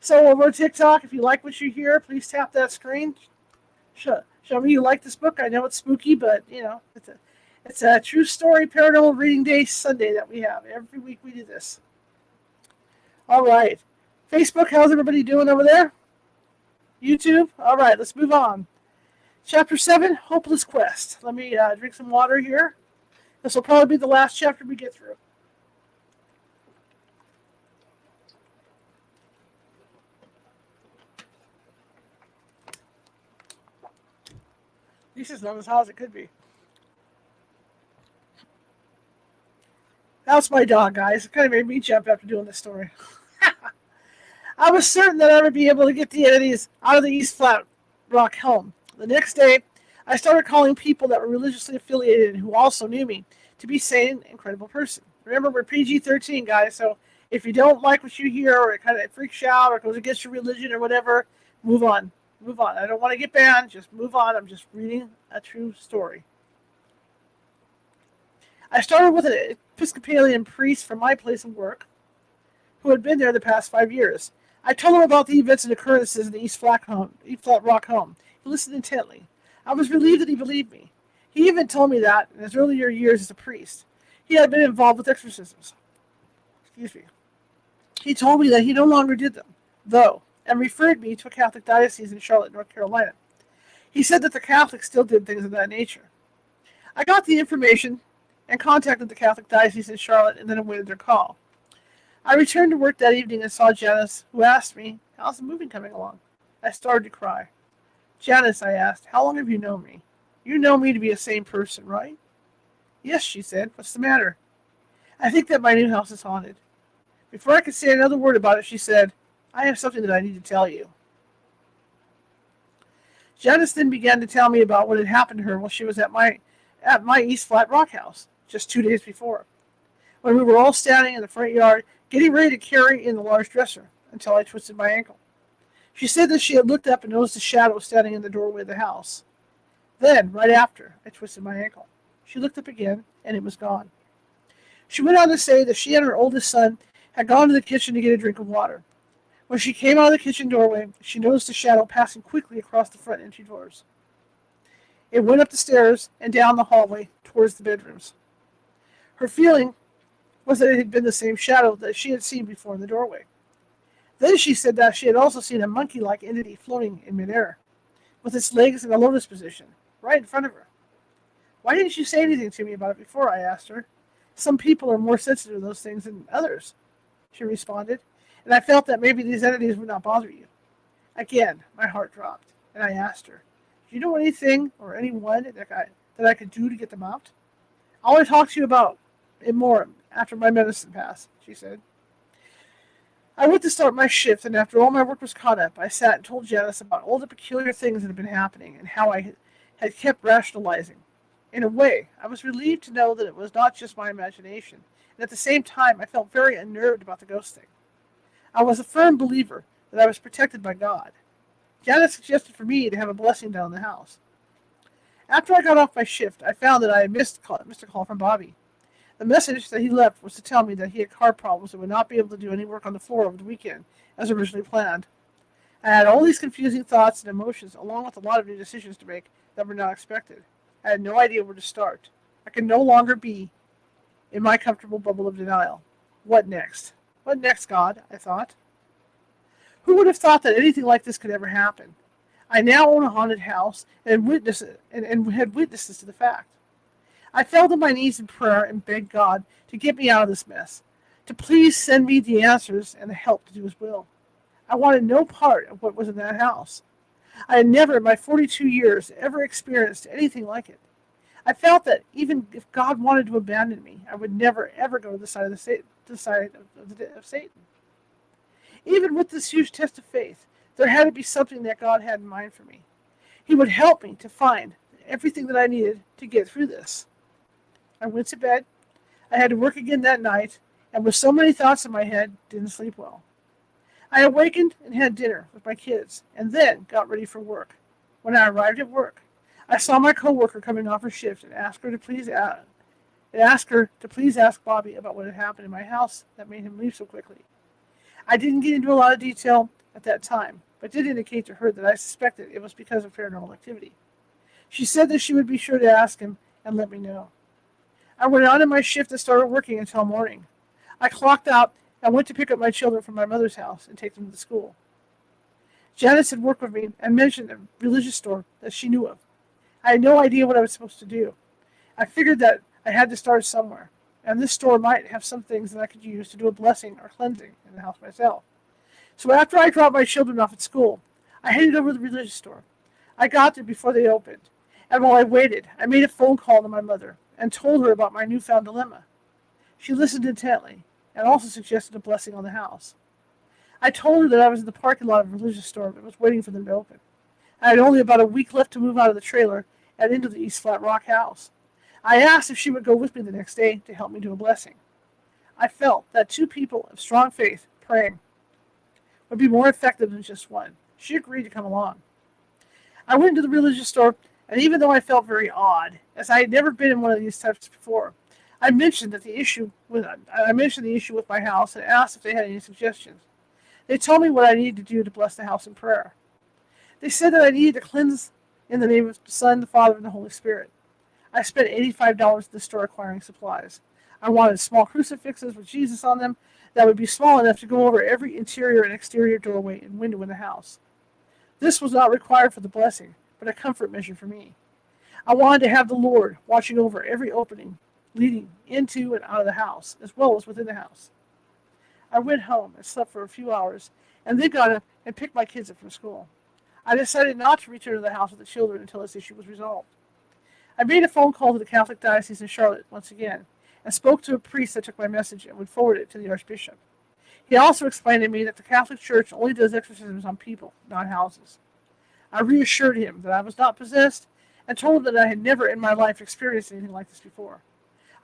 Speaker 1: So over on TikTok, if you like what you hear, please tap that screen. Show me you like this book. I know it's spooky, but it's a true story paranormal reading day Sunday that we have. Every week we do this. All right. Facebook, how's everybody doing over there? YouTube? All right, let's move on. Chapter 7, Hopeless Quest. Let me drink some water here. This will probably be the last chapter we get through. This is not as hot as it could be. That's my dog, guys. It kind of made me jump after doing this story. I was certain that I would be able to get the entities out of the East Flat Rock home. The next day, I started calling people that were religiously affiliated and who also knew me to be sane and credible person. Remember, we're PG-13, guys, so if you don't like what you hear or it kind of freaks you out or goes against your religion or whatever, move on. Move on. I don't want to get banned. Just move on. I'm just reading a true story. I started with an Episcopalian priest from my place of work who had been there the past 5 years. I told him about the events and occurrences in the East Flat Rock home. He listened intently. I was relieved that he believed me. He even told me that, in his earlier years as a priest, he had been involved with exorcisms. Excuse me. He told me that he no longer did them, though, and referred me to a Catholic diocese in Charlotte, North Carolina. He said that the Catholics still did things of that nature. I got the information and contacted the Catholic diocese in Charlotte and then awaited their call. I returned to work that evening and saw Janice, who asked me, "How's the moving coming along?" I started to cry. "Janice," I asked, "how long have you known me? You know me to be a sane person, right?" "Yes," she said. "What's the matter?" "I think that my new house is haunted." Before I could say another word about it, she said, "I have something that I need to tell you." Janice then began to tell me about what had happened to her while she was at my East Flat Rock house just 2 days before, when we were all standing in the front yard getting ready to carry in the large dresser until I twisted my ankle. She said that she had looked up and noticed a shadow standing in the doorway of the house. Then, right after I twisted my ankle, she looked up again and it was gone. She went on to say that she and her oldest son had gone to the kitchen to get a drink of water. When she came out of the kitchen doorway, she noticed a shadow passing quickly across the front entry doors. It went up the stairs and down the hallway towards the bedrooms. Her feeling was that it had been the same shadow that she had seen before in the doorway. Then she said that she had also seen a monkey-like entity floating in midair, with its legs in a lotus position, right in front of her. "Why didn't you say anything to me about it before?" I asked her. "Some people are more sensitive to those things than others," she responded, "and I felt that maybe these entities would not bother you." Again, my heart dropped, and I asked her, "Do you know anything or anyone that I could do to get them out?" "I want to talk to you about it more after my medicine passed," she said. I went to start my shift, and after all my work was caught up, I sat and told Janice about all the peculiar things that had been happening and how I had kept rationalizing. In a way, I was relieved to know that it was not just my imagination, and at the same time I felt very unnerved about the ghost thing. I was a firm believer that I was protected by God. Janice suggested for me to have a blessing down the house. After I got off my shift, I found that I had missed a call from Bobby. The message that he left was to tell me that he had car problems and would not be able to do any work on the floor over the weekend, as originally planned. I had all these confusing thoughts and emotions, along with a lot of new decisions to make that were not expected. I had no idea where to start. I could no longer be in my comfortable bubble of denial. What next? What next, God? I thought. Who would have thought that anything like this could ever happen? I now own a haunted house and had witnesses to the fact. I fell to my knees in prayer and begged God to get me out of this mess, to please send me the answers and the help to do His will. I wanted no part of what was in that house. I had never in my 42 years ever experienced anything like it. I felt that even if God wanted to abandon me, I would never ever go to the side of Satan. Even with this huge test of faith, there had to be something that God had in mind for me. He would help me to find everything that I needed to get through this. I went to bed. I had to work again that night, and with so many thoughts in my head, didn't sleep well. I awakened and had dinner with my kids, and then got ready for work. When I arrived at work, I saw my coworker coming off her shift and asked her to please ask Bobby about what had happened in my house that made him leave so quickly. I didn't get into a lot of detail, at that time, but did indicate to her that I suspected it was because of paranormal activity. She said that she would be sure to ask him and let me know. I went on in my shift and started working until morning. I clocked out and went to pick up my children from my mother's house and take them to school. Janice had worked with me and mentioned a religious store that she knew of. I had no idea what I was supposed to do. I figured that I had to start somewhere, and this store might have some things that I could use to do a blessing or cleansing in the house myself. So after I dropped my children off at school, I headed over to the religious store. I got there before they opened, and while I waited, I made a phone call to my mother and told her about my newfound dilemma. She listened intently and also suggested a blessing on the house. I told her that I was in the parking lot of a religious store but was waiting for them to open. I had only about a week left to move out of the trailer and into the East Flat Rock house. I asked if she would go with me the next day to help me do a blessing. I felt that two people of strong faith praying would be more effective than just one. She agreed to come along. I went into the religious store, and even though I felt very odd, as I had never been in one of these types before, I mentioned the issue with my house and asked if they had any suggestions. They told me what I needed to do to bless the house in prayer. They said that I needed to cleanse in the name of the Son, the Father, and the Holy Spirit. I spent $85 at the store acquiring supplies. I wanted small crucifixes with Jesus on them that would be small enough to go over every interior and exterior doorway and window in the house. This was not required for the blessing, but a comfort measure for me. I wanted to have the Lord watching over every opening leading into and out of the house, as well as within the house. I went home and slept for a few hours, and then got up and picked my kids up from school. I decided not to return to the house with the children until this issue was resolved. I made a phone call to the Catholic Diocese in Charlotte once again, and spoke to a priest that took my message and would forward it to the Archbishop. He also explained to me that the Catholic Church only does exorcisms on people, not houses. I reassured him that I was not possessed, and told him that I had never in my life experienced anything like this before.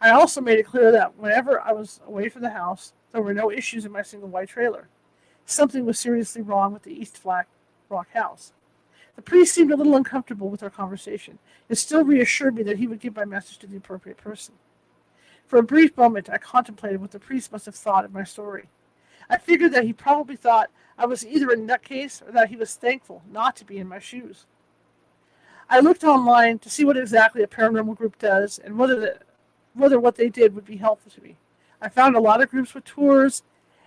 Speaker 1: I also made it clear that whenever I was away from the house, there were no issues in my single white trailer. Something was seriously wrong with the East Flat Rock house. The priest seemed a little uncomfortable with our conversation, and still reassured me that he would give my message to the appropriate person. For a brief moment, I contemplated what the priest must have thought of my story. I figured that he probably thought I was either a nutcase or that he was thankful not to be in my shoes. I looked online to see what exactly a paranormal group does and whether what they did would be helpful to me. I found a lot of groups with tours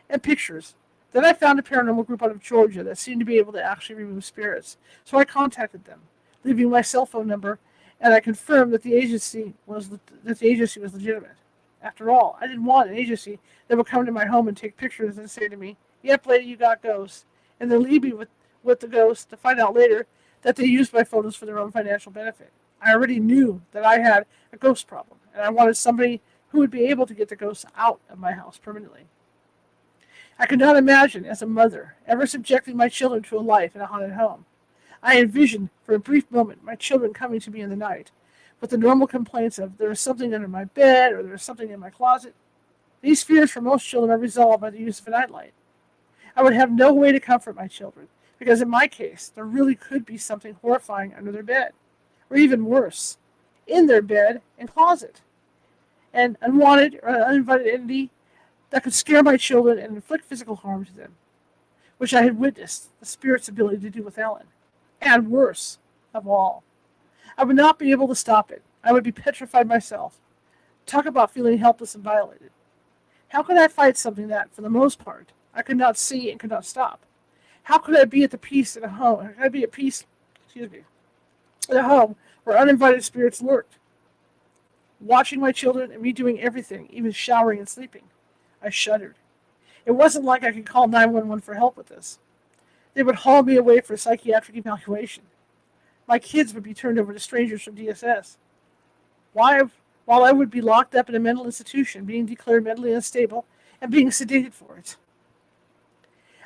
Speaker 1: and pictures. Then I found a paranormal group out of Georgia that seemed to be able to actually remove spirits. So I contacted them, leaving my cell phone number, and I confirmed that the agency was legitimate. After all, I didn't want an agency that would come to my home and take pictures and say to me, "Yep, lady, you got ghosts," and then leave me with the ghosts to find out later that they used my photos for their own financial benefit. I already knew that I had a ghost problem, and I wanted somebody who would be able to get the ghosts out of my house permanently. I could not imagine, as a mother, ever subjecting my children to a life in a haunted home. I envisioned, for a brief moment, my children coming to me in the night, with the normal complaints of, "There is something under my bed," or "There is something in my closet." These fears for most children are resolved by the use of a nightlight. I would have no way to comfort my children, because in my case, there really could be something horrifying under their bed, or even worse, in their bed and closet. An unwanted or uninvited entity that could scare my children and inflict physical harm to them, which I had witnessed the spirit's ability to do with Ellen. And worse of all, I would not be able to stop it. I would be petrified myself. Talk about feeling helpless and violated. How could I fight something that, for the most part, I could not see and could not stop? How could I be at peace in a home? How could I be at peace, in a home where uninvited spirits lurked? Watching my children and me doing everything, even showering and sleeping. I shuddered. It wasn't like I could call 911 for help with this. They would haul me away for a psychiatric evaluation. My kids would be turned over to strangers from DSS. While I would be locked up in a mental institution, being declared mentally unstable, and being sedated for it.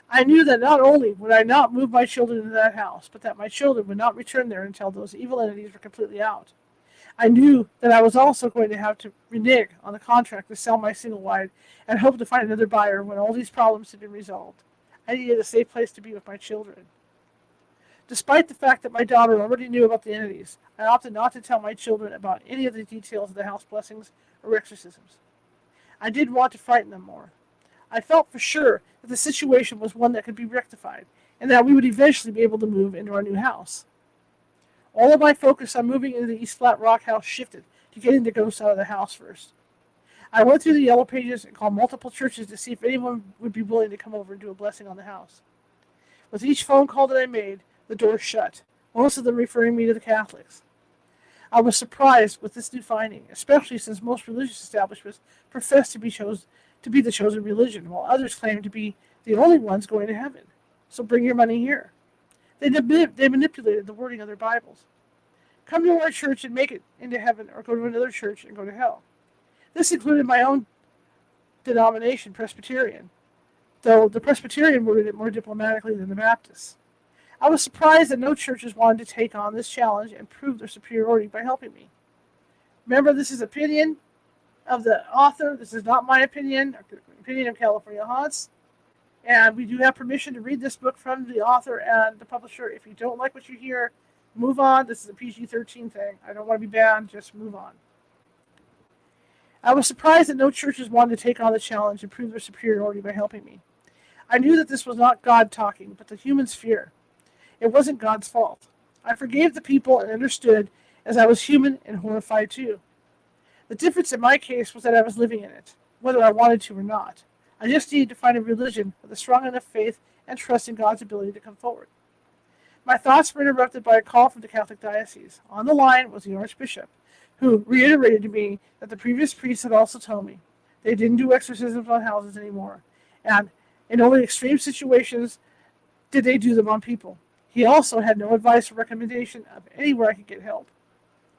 Speaker 1: I knew that not only would I not move my children into that house, but that my children would not return there until those evil entities were completely out. I knew that I was also going to have to renege on the contract to sell my single wide and hope to find another buyer when all these problems had been resolved. I needed a safe place to be with my children. Despite the fact that my daughter already knew about the entities, I opted not to tell my children about any of the details of the house blessings or exorcisms. I did want to frighten them more. I felt for sure that the situation was one that could be rectified, and that we would eventually be able to move into our new house. All of my focus on moving into the East Flat Rock house shifted to getting the ghosts out of the house first. I went through the yellow pages and called multiple churches to see if anyone would be willing to come over and do a blessing on the house. With each phone call that I made, the door shut, most of them referring me to the Catholics. I was surprised with this new finding, especially since most religious establishments profess to be the chosen religion, while others claim to be the only ones going to heaven. So bring your money here. They manipulated the wording of their Bibles. Come to our church and make it into heaven, or go to another church and go to hell. This included my own denomination, Presbyterian, though the Presbyterian worded it more diplomatically than the Baptists. I was surprised that no churches wanted to take on this challenge and prove their superiority by helping me. Remember, this is opinion of the author. This is not my opinion, opinion of California Haunts. And we do have permission to read this book from the author and the publisher. If you don't like what you hear, move on. This is a PG-13 thing. I don't want to be banned. Just move on. I was surprised that no churches wanted to take on the challenge and prove their superiority by helping me. I knew that this was not God talking, but the human's fear. It wasn't God's fault. I forgave the people and understood, as I was human and horrified too. The difference in my case was that I was living in it, whether I wanted to or not. I just needed to find a religion with a strong enough faith and trust in God's ability to come forward. My thoughts were interrupted by a call from the Catholic Diocese. On the line was the Archbishop, who reiterated to me that the previous priests had also told me they didn't do exorcisms on houses anymore, and in only extreme situations did they do them on people. He also had no advice or recommendation of anywhere I could get help.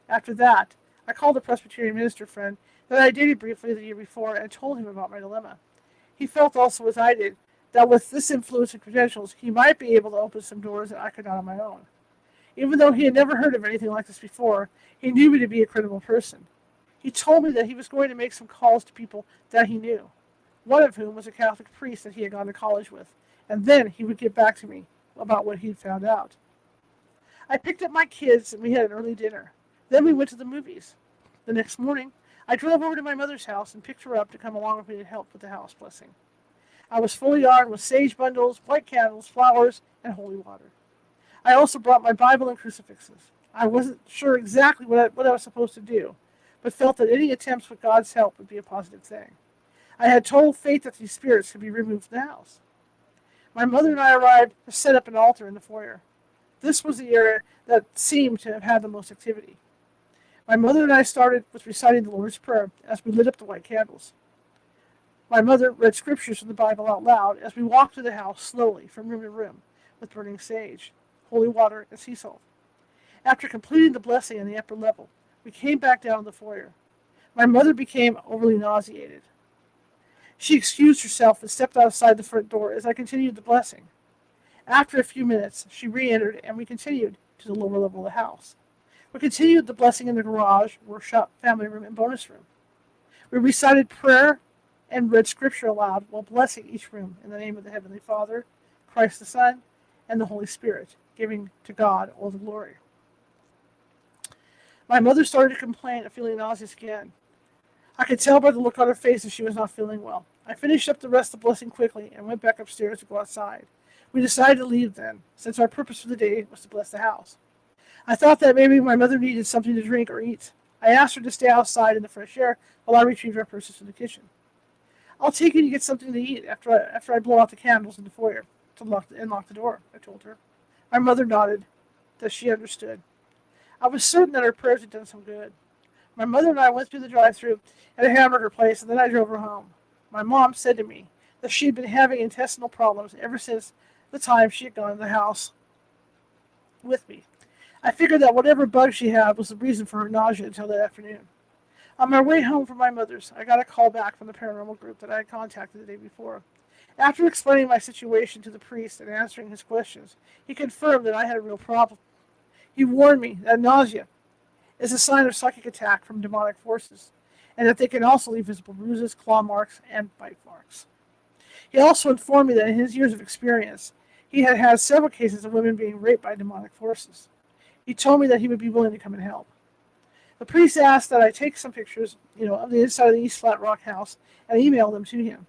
Speaker 1: After that, I called a Presbyterian minister friend that I dated briefly the year before and told him about my dilemma. He felt also, as I did, that with this influence and credentials, he might be able to open some doors that I could not on my own. Even though he had never heard of anything like this before, he knew me to be a credible person. He told me that he was going to make some calls to people that he knew, one of whom was a Catholic priest that he had gone to college with, and then he would get back to me about what he'd found out. I picked up my kids and we had an early dinner. Then we went to the movies. The next morning, I drove over to my mother's house and picked her up to come along with me to help with the house blessing. I was fully armed with sage bundles, white candles, flowers, and holy water. I also brought my Bible and crucifixes. I wasn't sure exactly what I was supposed to do, but felt that any attempts with God's help would be a positive thing. I had total faith that these spirits could be removed from the house. My mother and I arrived to set up an altar in the foyer. This was the area that seemed to have had the most activity. My mother and I started with reciting the Lord's Prayer as we lit up the white candles. My mother read scriptures from the Bible out loud as we walked through the house slowly from room to room with burning sage, holy water, and sea salt. After completing the blessing on the upper level, we came back down to the foyer. My mother became overly nauseated. She excused herself and stepped outside the front door as I continued the blessing. After a few minutes, she re-entered and we continued to the lower level of the house. We continued the blessing in the garage, workshop, family room, and bonus room. We recited prayer and read scripture aloud while blessing each room in the name of the Heavenly Father, Christ the Son, and the Holy Spirit, giving to God all the glory. My mother started to complain of feeling nauseous again. I could tell by the look on her face that she was not feeling well. I finished up the rest of the blessing quickly and went back upstairs to go outside. We decided to leave then, since our purpose for the day was to bless the house. I thought that maybe my mother needed something to drink or eat. I asked her to stay outside in the fresh air while I retrieved our purses from the kitchen. I'll take you to get something to eat after I blow out the candles in the foyer to lock the door, I told her. My mother nodded, that she understood. I was certain that her prayers had done some good. My mother and I went through the drive-thru at a hamburger place, and then I drove her home. My mom said to me that she had been having intestinal problems ever since the time she had gone to the house with me. I figured that whatever bug she had was the reason for her nausea until that afternoon. On my way home from my mother's, I got a call back from the paranormal group that I had contacted the day before. After explaining my situation to the priest and answering his questions, he confirmed that I had a real problem. He warned me that nausea is a sign of psychic attack from demonic forces, and that they can also leave visible bruises, claw marks, and bite marks. He also informed me that in his years of experience, he had had several cases of women being raped by demonic forces. He told me that he would be willing to come and help. The priest asked that I take some pictures, of the inside of the East Flat Rock house and email them to him.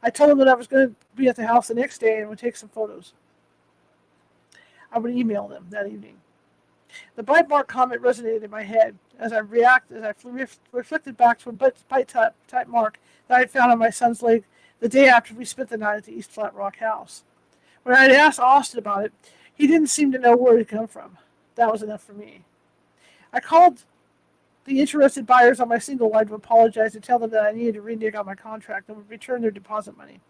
Speaker 1: I told him that I was going to be at the house the next day and would take some photos. I would email them that evening. The bite mark comment resonated in my head as I reflected back to a bite-type mark that I had found on my son's leg the day after we spent the night at the East Flat Rock house. When I had asked Austin about it, he didn't seem to know where it had come from. That was enough for me. I called the interested buyers on my single line to apologize and tell them that I needed to renege on my contract and would return their deposit money.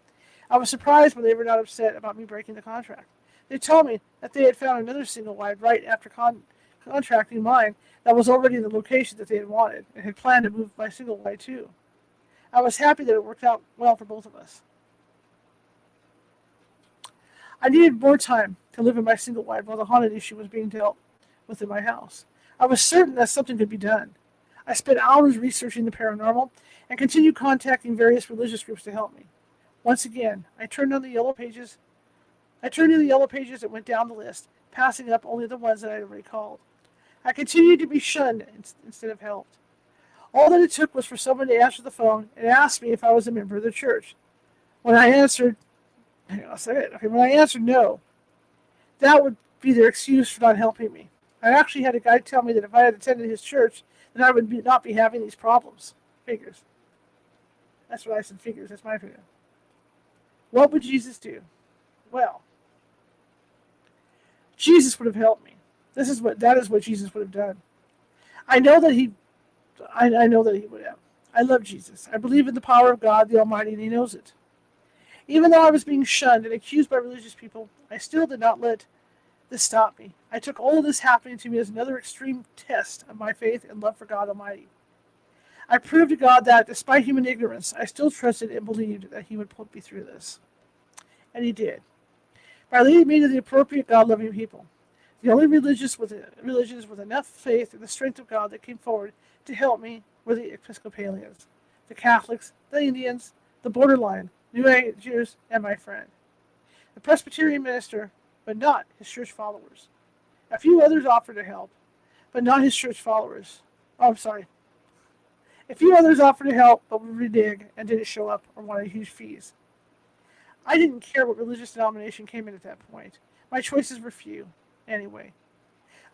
Speaker 1: I was surprised when they were not upset about me breaking the contract. They told me that they had found another single wide right after contracting mine that was already in the location that they had wanted and had planned to move my single wide too. I was happy that it worked out well for both of us. I needed more time to live in my single wide while the haunted issue was being dealt with in my house. I was certain that something could be done. I spent hours researching the paranormal and continued contacting various religious groups to help me. Once again, I turned in the yellow pages and went down the list, passing up only the ones that I had already called. I continued to be shunned instead of helped. All that it took was for someone to answer the phone and ask me if I was a member of the church. When I answered no, that would be their excuse for not helping me. I actually had a guy tell me that if I had attended his church, then I would not be having these problems. Figures. That's what I said, figures. That's my figure. What would Jesus do? Well, Jesus would have helped me. That is what Jesus would have done. I know that he would have. I love Jesus. I believe in the power of God, the Almighty, and he knows it. Even though I was being shunned and accused by religious people, I still did not let this stop me. I took all of this happening to me as another extreme test of my faith and love for God Almighty. I proved to God that, despite human ignorance, I still trusted and believed that he would put me through this. And he did. By leading me to the appropriate God-loving people. The only religions with enough faith in the strength of God that came forward to help me were the Episcopalians, the Catholics, the Indians, the borderline, New Agers, and my friend. The Presbyterian minister, but not his church followers. A few others offered to help, but not his church followers. Oh, I'm sorry. A few others offered to help, but would renege and didn't show up or wanted huge fees. I didn't care what religious denomination came in at that point. My choices were few, anyway.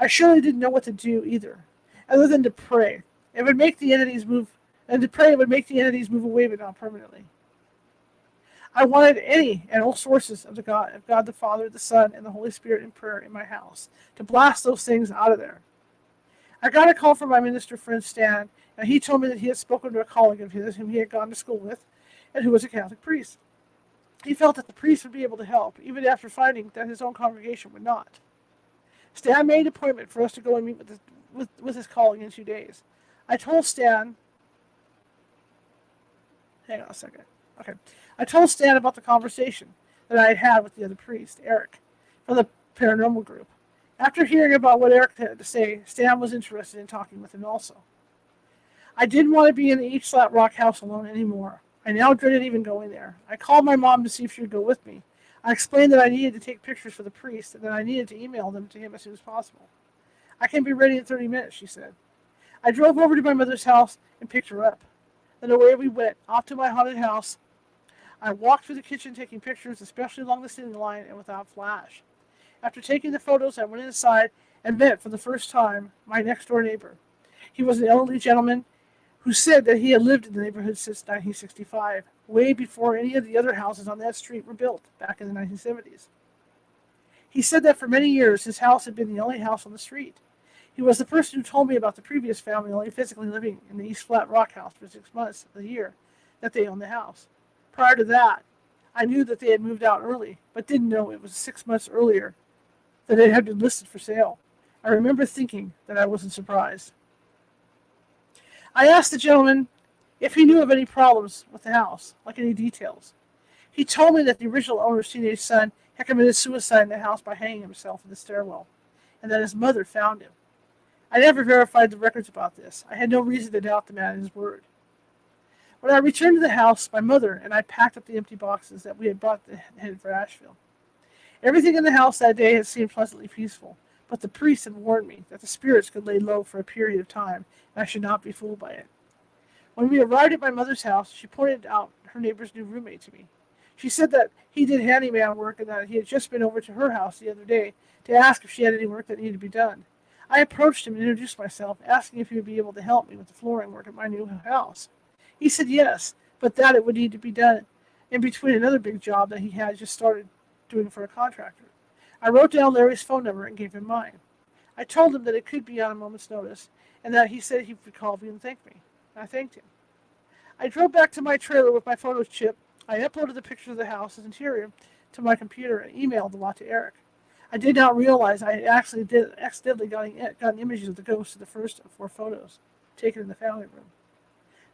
Speaker 1: I surely didn't know what to do either, other than to pray. It would make the entities move, and to pray it would make the entities move away, but not permanently. I wanted any and all sources of God the Father, the Son, and the Holy Spirit in prayer in my house, to blast those things out of there. I got a call from my minister friend Stan, and he told me that he had spoken to a colleague of his whom he had gone to school with, and who was a Catholic priest. He felt that the priest would be able to help, even after finding that his own congregation would not. Stan made an appointment for us to go and meet with his colleague in 2 days. I told Stan... Hang on a second. Okay. I told Stan about the conversation that I had had with the other priest, Eric, from the paranormal group. After hearing about what Eric had to say, Stan was interested in talking with him also. I didn't want to be in the East Flat Rock house alone anymore. I now dreaded even going there. I called my mom to see if she would go with me. I explained that I needed to take pictures for the priest and that I needed to email them to him as soon as possible. I can be ready in 30 minutes, she said. I drove over to my mother's house and picked her up. Then away we went, off to my haunted house. I walked through the kitchen taking pictures, especially along the ceiling line and without flash. After taking the photos, I went inside and met for the first time my next-door neighbor. He was an elderly gentleman who said that he had lived in the neighborhood since 1965, way before any of the other houses on that street were built back in the 1970s. He said that for many years his house had been the only house on the street. He was the person who told me about the previous family only physically living in the East Flat Rock house for 6 months of the year that they owned the house. Prior to that, I knew that they had moved out early, but didn't know it was 6 months earlier that it had been listed for sale. I remember thinking that I wasn't surprised. I asked the gentleman if he knew of any problems with the house, like any details. He told me that the original owner's teenage son had committed suicide in the house by hanging himself in the stairwell, and that his mother found him. I never verified the records about this. I had no reason to doubt the man and his word. When I returned to the house, my mother and I packed up the empty boxes that we had brought and headed for Asheville. Everything in the house that day had seemed pleasantly peaceful, but the priest had warned me that the spirits could lay low for a period of time, and I should not be fooled by it. When we arrived at my mother's house, she pointed out her neighbor's new roommate to me. She said that he did handyman work and that he had just been over to her house the other day to ask if she had any work that needed to be done. I approached him and introduced myself, asking if he would be able to help me with the flooring work at my new house. He said yes, but that it would need to be done in between another big job that he had just started doing for a contractor. I wrote down Larry's phone number and gave him mine. I told him that it could be on a moment's notice, and that he said he would call me and thank me. I thanked him. I drove back to my trailer with my photo chip. I uploaded the picture of the house's interior to my computer and emailed the lot to Eric. I did not realize I had accidentally gotten images of the ghosts of the first of 4 photos taken in the family room.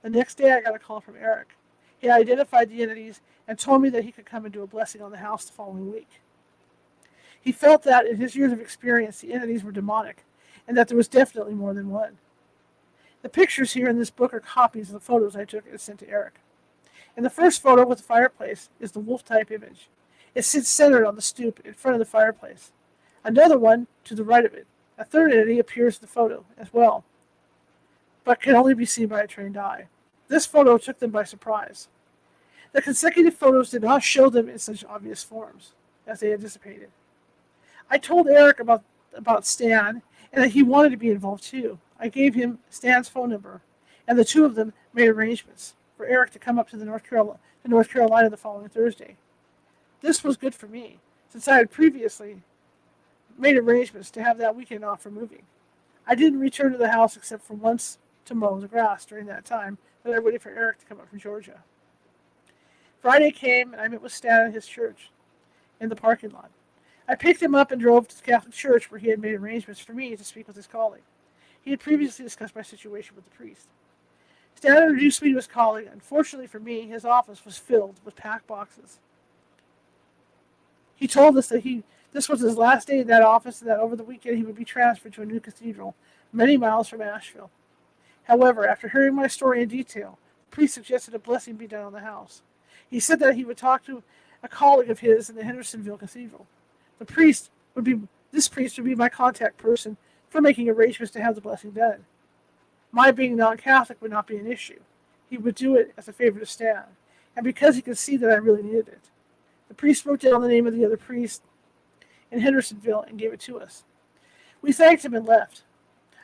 Speaker 1: The next day I got a call from Eric. He identified the entities and told me that he could come and do a blessing on the house the following week. He felt that, in his years of experience, the entities were demonic, and that there was definitely more than one. The pictures here in this book are copies of the photos I took and sent to Eric. In the first photo with the fireplace is the wolf-type image. It sits centered on the stoop in front of the fireplace. Another one to the right of it. A third entity appears in the photo as well, but can only be seen by a trained eye. This photo took them by surprise. The consecutive photos did not show them in such obvious forms as they anticipated. I told Eric about Stan and that he wanted to be involved too. I gave him Stan's phone number, and the two of them made arrangements for Eric to come up to North Carolina the following Thursday. This was good for me, since I had previously made arrangements to have that weekend off for moving. I didn't return to the house except for once to mow the grass during that time that I waited for Eric to come up from Georgia. Friday came, and I met with Stan at his church in the parking lot. I picked him up and drove to the Catholic church where he had made arrangements for me to speak with his colleague. He had previously discussed my situation with the priest. Stan introduced me to his colleague. Unfortunately for me, his office was filled with packed boxes. He told us that this was his last day in that office and that over the weekend he would be transferred to a new cathedral many miles from Asheville. However, after hearing my story in detail, the priest suggested a blessing be done on the house. He said that he would talk to a colleague of his in the Hendersonville Cathedral. This priest would be my contact person for making arrangements to have the blessing done. My being non-Catholic would not be an issue. He would do it as a favor to Stan, and because he could see that I really needed it. The priest wrote down the name of the other priest in Hendersonville and gave it to us. We thanked him and left.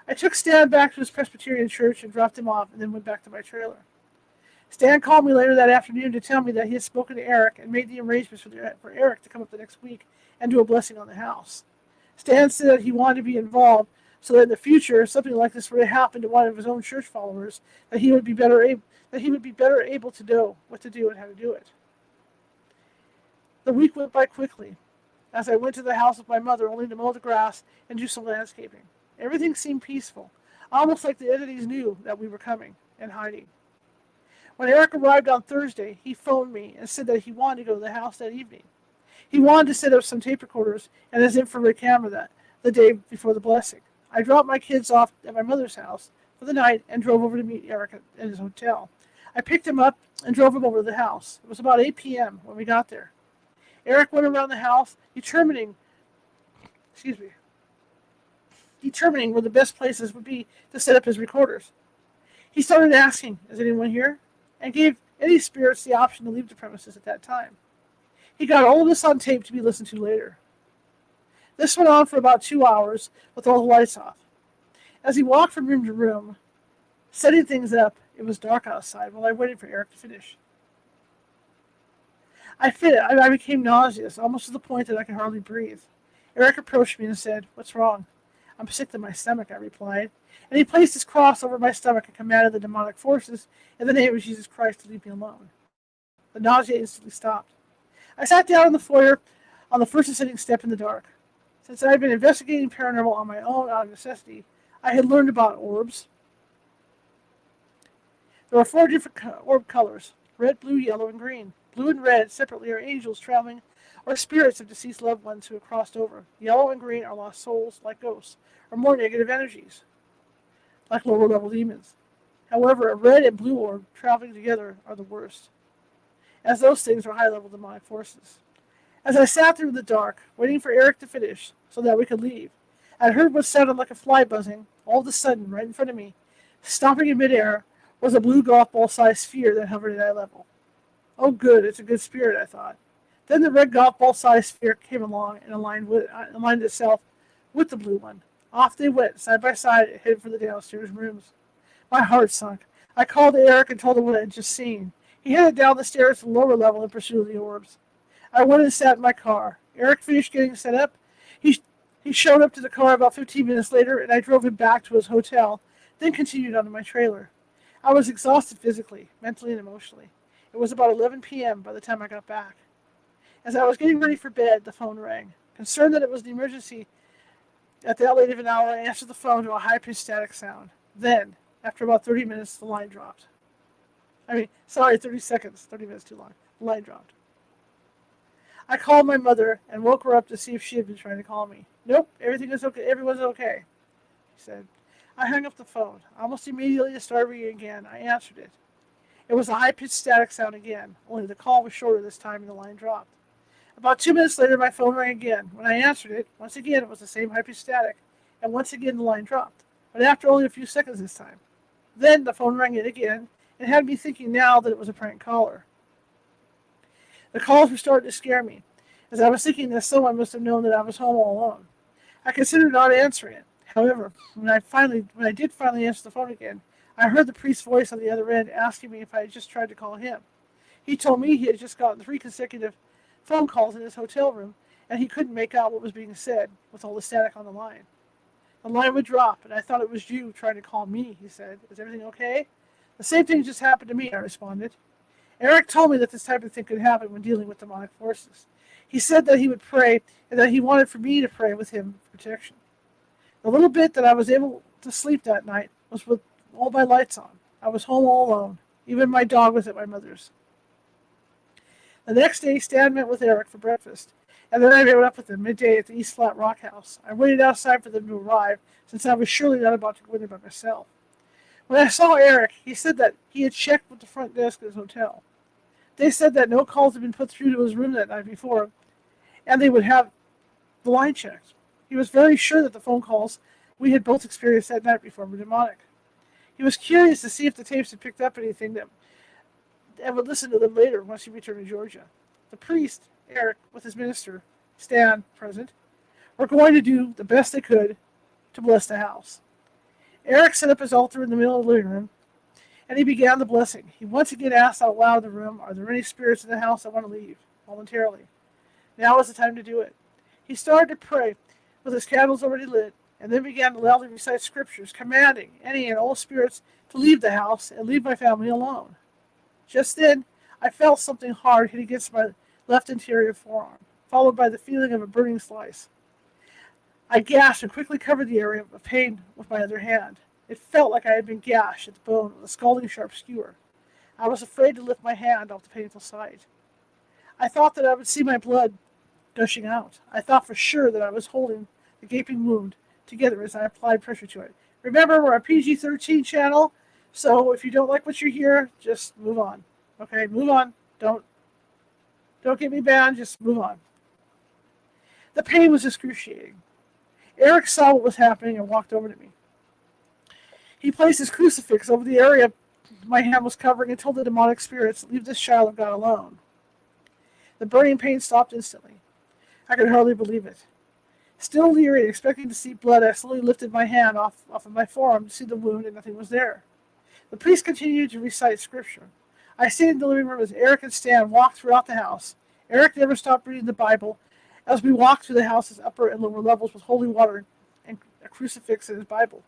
Speaker 1: I took Stan back to his Presbyterian church and dropped him off and then went back to my trailer. Stan called me later that afternoon to tell me that he had spoken to Eric and made the arrangements for Eric to come up the next week and do a blessing on the house. Stan said that he wanted to be involved so that in the future, if something like this were to happen to one of his own church followers, that he would be better able to know what to do and how to do it. The week went by quickly, as I went to the house with my mother only to mow the grass and do some landscaping. Everything seemed peaceful, almost like the entities knew that we were coming and hiding. When Eric arrived on Thursday, he phoned me and said that he wanted to go to the house that evening. He wanted to set up some tape recorders and his infrared camera the day before the blessing. I dropped my kids off at my mother's house for the night and drove over to meet Eric at his hotel. I picked him up and drove him over to the house. It was about 8 p.m. when we got there. Eric went around the house, determining where the best places would be to set up his recorders. He started asking, "Is anyone here?" and gave any spirits the option to leave the premises at that time. He got all of this on tape to be listened to later. This went on for about 2 hours with all the lights off. As he walked from room to room, setting things up, it was dark outside while I waited for Eric to finish. I became nauseous, almost to the point that I could hardly breathe. Eric approached me and said, "What's wrong?" "I'm sick to my stomach," I replied, and he placed his cross over my stomach and commanded the demonic forces in the name of Jesus Christ to leave me alone. The nausea instantly stopped. I sat down in the foyer on the first ascending step in the dark. Since I had been investigating paranormal on my own out of necessity, I had learned about orbs. There are 4 different orb colors: red, blue, yellow, and green. Blue and red separately are angels traveling or spirits of deceased loved ones who have crossed over. Yellow and green are lost souls, like ghosts, or more negative energies, like lower-level demons. However, a red and blue orb traveling together are the worst, as those things are high-level demonic forces. As I sat there in the dark, waiting for Eric to finish so that we could leave, I heard what sounded like a fly buzzing. All of a sudden, right in front of me, stopping in midair, was a blue golf ball-sized sphere that hovered at eye level. Oh, good, it's a good spirit, I thought. Then the red golf ball sized sphere came along and aligned itself with the blue one. Off they went, side by side, and headed for the downstairs rooms. My heart sunk. I called Eric and told him what I had just seen. He headed down the stairs to the lower level in pursuit of the orbs. I went and sat in my car. Eric finished getting set up. He, he showed up to the car about 15 minutes later, and I drove him back to his hotel, then continued on to my trailer. I was exhausted physically, mentally, and emotionally. It was about 11 p.m. by the time I got back. As I was getting ready for bed, the phone rang. Concerned that it was an emergency at that late of an hour, I answered the phone to a high-pitched static sound. Then, after about 30 minutes, the line dropped. 30 seconds. 30 minutes too long. The line dropped. I called my mother and woke her up to see if she had been trying to call me. Nope, everything is okay. Everyone's okay, she said. I hung up the phone. Almost immediately it started ringing again. I answered it. It was a high-pitched static sound again, only the call was shorter this time and the line dropped. About 2 minutes later, my phone rang again. When I answered it, once again it was the same high-pitched static, and once again the line dropped, but after only a few seconds this time. Then the phone rang in again, and had me thinking now that it was a prank caller. The calls were starting to scare me, as I was thinking that someone must have known that I was home all alone. I considered not answering it. However, when I did finally answer the phone again, I heard the priest's voice on the other end asking me if I had just tried to call him. He told me he had just gotten 3 consecutive phone calls in his hotel room, and he couldn't make out what was being said with all the static on the line. The line would drop, and I thought it was you trying to call me, he said. Is everything okay? The same thing just happened to me, I responded. Eric told me that this type of thing could happen when dealing with demonic forces. He said that he would pray, and that he wanted for me to pray with him for protection. The little bit that I was able to sleep that night was with all my lights on. I was home all alone. Even my dog was at my mother's. The next day, Stan met with Eric for breakfast, and then I met up with him midday at the East Flat Rock House. I waited outside for them to arrive, since I was surely not about to go in there by myself. When I saw Eric, he said that he had checked with the front desk at his hotel. They said that no calls had been put through to his room that night before, and they would have the line checked. He was very sure that the phone calls we had both experienced that night before were demonic. He was curious to see if the tapes had picked up anything and would listen to them later once he returned to Georgia. The priest, Eric, with his minister, Stan, present, were going to do the best they could to bless the house. Eric set up his altar in the middle of the living room, and he began the blessing. He once again asked out loud in the room, "Are there any spirits in the house that want to leave voluntarily?" Now was the time to do it. He started to pray with his candles already lit, and then began to loudly recite scriptures, commanding any and all spirits to leave the house and leave my family alone. Just then, I felt something hard hit against my left interior forearm, followed by the feeling of a burning slice. I gasped and quickly covered the area of pain with my other hand. It felt like I had been gashed at the bone with a scalding sharp skewer. I was afraid to lift my hand off the painful side. I thought that I would see my blood gushing out. I thought for sure that I was holding the gaping wound together as I applied pressure to it. Remember, we're a PG-13 channel, so if you don't like what you hear, just move on. Okay, move on. Don't get me banned, just move on. The pain was excruciating. Eric saw what was happening and walked over to me. He placed his crucifix over the area my hand was covering and told the demonic spirits, "Leave this child of God alone." The burning pain stopped instantly. I could hardly believe it. Still leery and expecting to see blood, I slowly lifted my hand off of my forearm to see the wound, and nothing was there. The priest continued to recite scripture. I stayed in the living room as Eric and Stan walked throughout the house. Eric never stopped reading the Bible as we walked through the house's upper and lower levels with holy water and a crucifix and his Bible.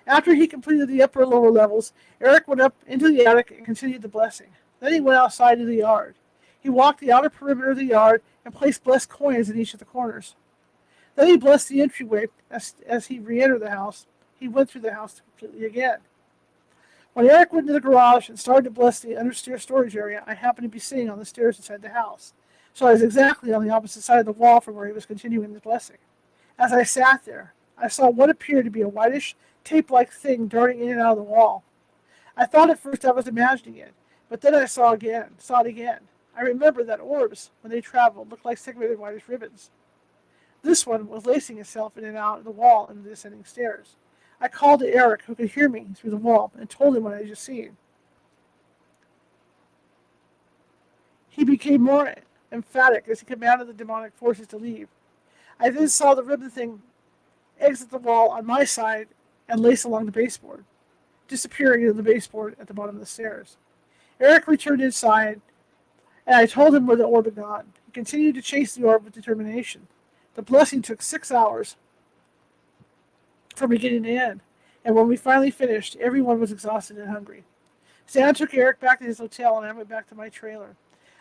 Speaker 1: After he completed the upper and lower levels, Eric went up into the attic and continued the blessing. Then he went outside to the yard. He walked the outer perimeter of the yard and placed blessed coins in each of the corners. Then he blessed the entryway as he re-entered the house. He went through the house completely again. When Eric went into the garage and started to bless the understairs storage area, I happened to be sitting on the stairs inside the house, so I was exactly on the opposite side of the wall from where he was continuing his blessing. As I sat there, I saw what appeared to be a whitish, tape-like thing darting in and out of the wall. I thought at first I was imagining it, but then I saw it again. I remember that orbs, when they traveled, looked like segmented whitish ribbons. This one was lacing itself in and out of the wall and the descending stairs. I called to Eric, who could hear me through the wall, and told him what I had just seen. He became more emphatic as he commanded the demonic forces to leave. I then saw the ribbon thing exit the wall on my side and lace along the baseboard, disappearing into the baseboard at the bottom of the stairs. Eric returned inside, and I told him where the orb had gone. He continued to chase the orb with determination. The blessing took 6 hours from beginning to end, and when we finally finished, everyone was exhausted and hungry. Stan took Eric back to his hotel, and I went back to my trailer.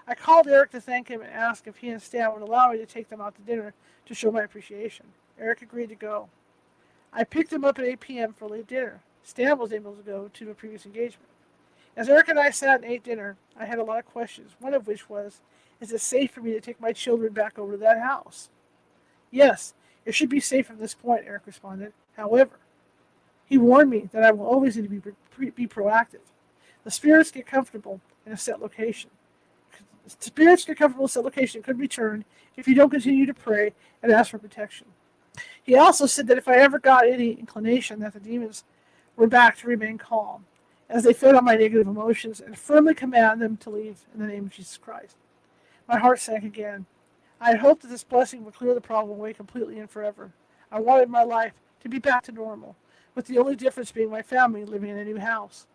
Speaker 1: I called Eric to thank him and ask if he and Stan would allow me to take them out to dinner to show my appreciation. Eric agreed to go. I picked him up at 8 p.m. for late dinner. Stan was able to go to a previous engagement. As Eric and I sat and ate dinner, I had a lot of questions, one of which was, is it safe for me to take my children back over to that house? Yes, it should be safe from this point, Eric responded. However, he warned me that I will always need to be proactive. The spirits get comfortable in a set location. Spirits get comfortable in a set location and could return if you don't continue to pray and ask for protection. He also said that if I ever got any inclination that the demons were back, to remain calm, as they fed on my negative emotions, and firmly command them to leave in the name of Jesus Christ. My heart sank again. I had hoped that this blessing would clear the problem away completely and forever. I wanted my life to be back to normal, with the only difference being my family living in a new house.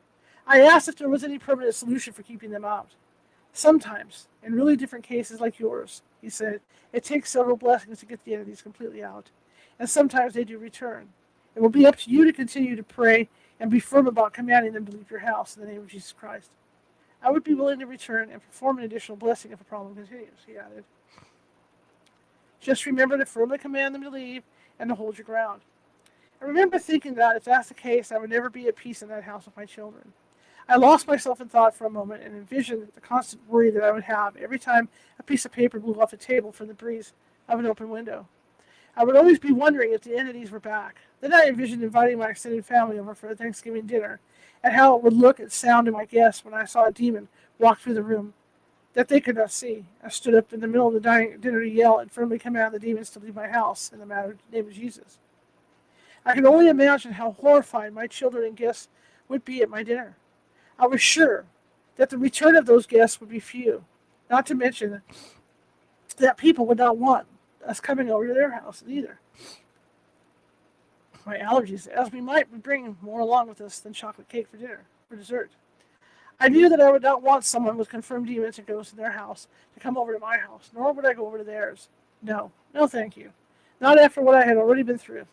Speaker 1: I asked if there was any permanent solution for keeping them out. Sometimes, in really different cases like yours, he said, it takes several blessings to get the entities completely out, and sometimes they do return. It will be up to you to continue to pray and be firm about commanding them to leave your house in the name of Jesus Christ. I would be willing to return and perform an additional blessing if a problem continues, he added. Just remember to firmly command them to leave and to hold your ground. I remember thinking that if that's the case, I would never be at peace in that house with my children. I lost myself in thought for a moment and envisioned the constant worry that I would have every time a piece of paper blew off the table from the breeze of an open window. I would always be wondering if the entities were back. Then I envisioned inviting my extended family over for a Thanksgiving dinner, and how it would look and sound to my guests when I saw a demon walk through the room that they could not see. I stood up in the middle of the dinner to yell and firmly command the demons to leave my house in the name of Jesus. I could only imagine how horrified my children and guests would be at my dinner. I was sure that the return of those guests would be few, not to mention that people would not want us coming over to their house either. My allergies, as we might bring more along with us than chocolate cake for dessert. I knew that I would not want someone with confirmed demons and ghosts in their house to come over to my house, nor would I go over to theirs. No thank you. Not after what I had already been through.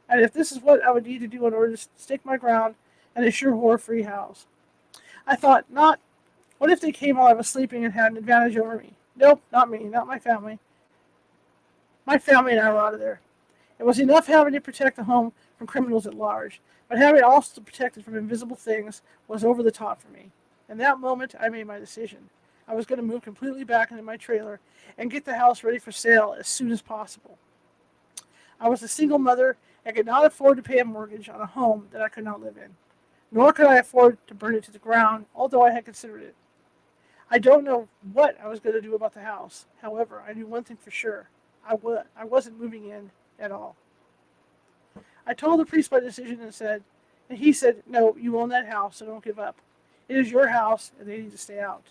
Speaker 1: And if this is what I would need to do in order to stake my ground and assure horror-free house. I thought, what if they came while I was sleeping and had an advantage over me? Nope, not me, not my family. My family and I were out of there. It was enough having to protect the home from criminals at large, but having it also protected from invisible things was over the top for me. In that moment, I made my decision. I was going to move completely back into my trailer and get the house ready for sale as soon as possible. I was a single mother and could not afford to pay a mortgage on a home that I could not live in. Nor could I afford to burn it to the ground, although I had considered it. I don't know what I was going to do about the house. However, I knew one thing for sure. I wasn't moving in at all. I told the priest my decision and he said, no, you own that house, so don't give up. It is your house, and they need to stay out.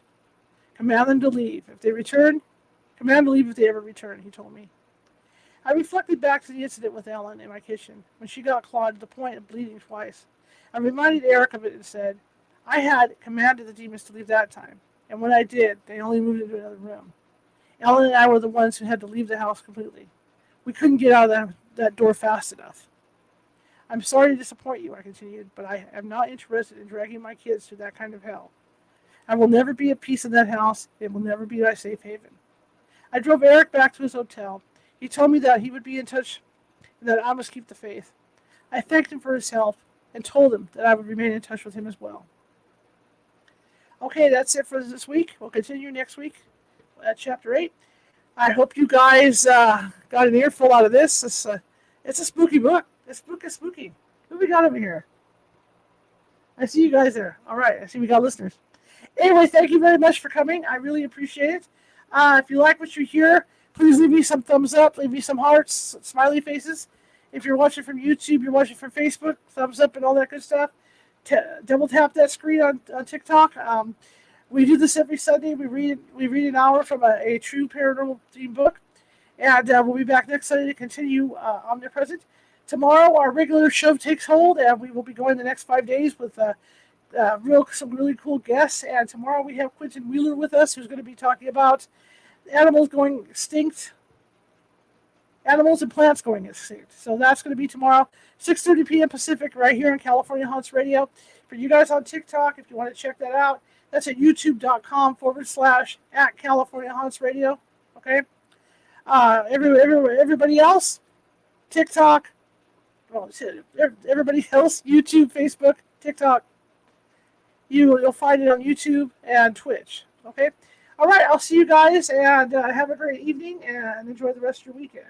Speaker 1: Command them to leave. If they return, command them to leave if they ever return, he told me. I reflected back to the incident with Ellen in my kitchen, when she got clawed to the point of bleeding twice. I reminded Eric of it and said, I had commanded the demons to leave that time, and when I did, they only moved into another room. Ellen and I were the ones who had to leave the house completely. We couldn't get out of that door fast enough. I'm sorry to disappoint you, I continued, but I am not interested in dragging my kids through that kind of hell. I will never be at peace in that house. It will never be my safe haven. I drove Eric back to his hotel. He told me that he would be in touch and that I must keep the faith. I thanked him for his help and told him that I would remain in touch with him as well. Okay, that's it for this week. We'll continue next week at Chapter 8. I hope you guys got an earful out of this. It's a spooky book. It's spooky. Who we got over here? I see you guys there. All right, I see we got listeners. Anyway, thank you very much for coming. I really appreciate it. If you like what you hear, please leave me some thumbs up. Leave me some hearts, smiley faces. If you're watching from YouTube, you're watching from Facebook, thumbs up and all that good stuff. Double tap that screen on TikTok. We do this every Sunday. We read an hour from a true paranormal themed book, and we'll be back next Sunday to continue Omnipresent. Tomorrow, our regular show takes hold, and we will be going the next 5 days with some really cool guests. And tomorrow we have Quentin Wheeler with us, who's going to be talking about animals going extinct, animals and plants going extinct. So that's going to be tomorrow, 6:30 p.m. Pacific, right here on California Haunts Radio. For you guys on TikTok, if you want to check that out, that's at youtube.com/@California Haunts Radio. Okay. Everybody else, TikTok. Well, everybody else, YouTube, Facebook, TikTok. You'll find it on YouTube and Twitch. Okay. All right. I'll see you guys, and have a great evening and enjoy the rest of your weekend.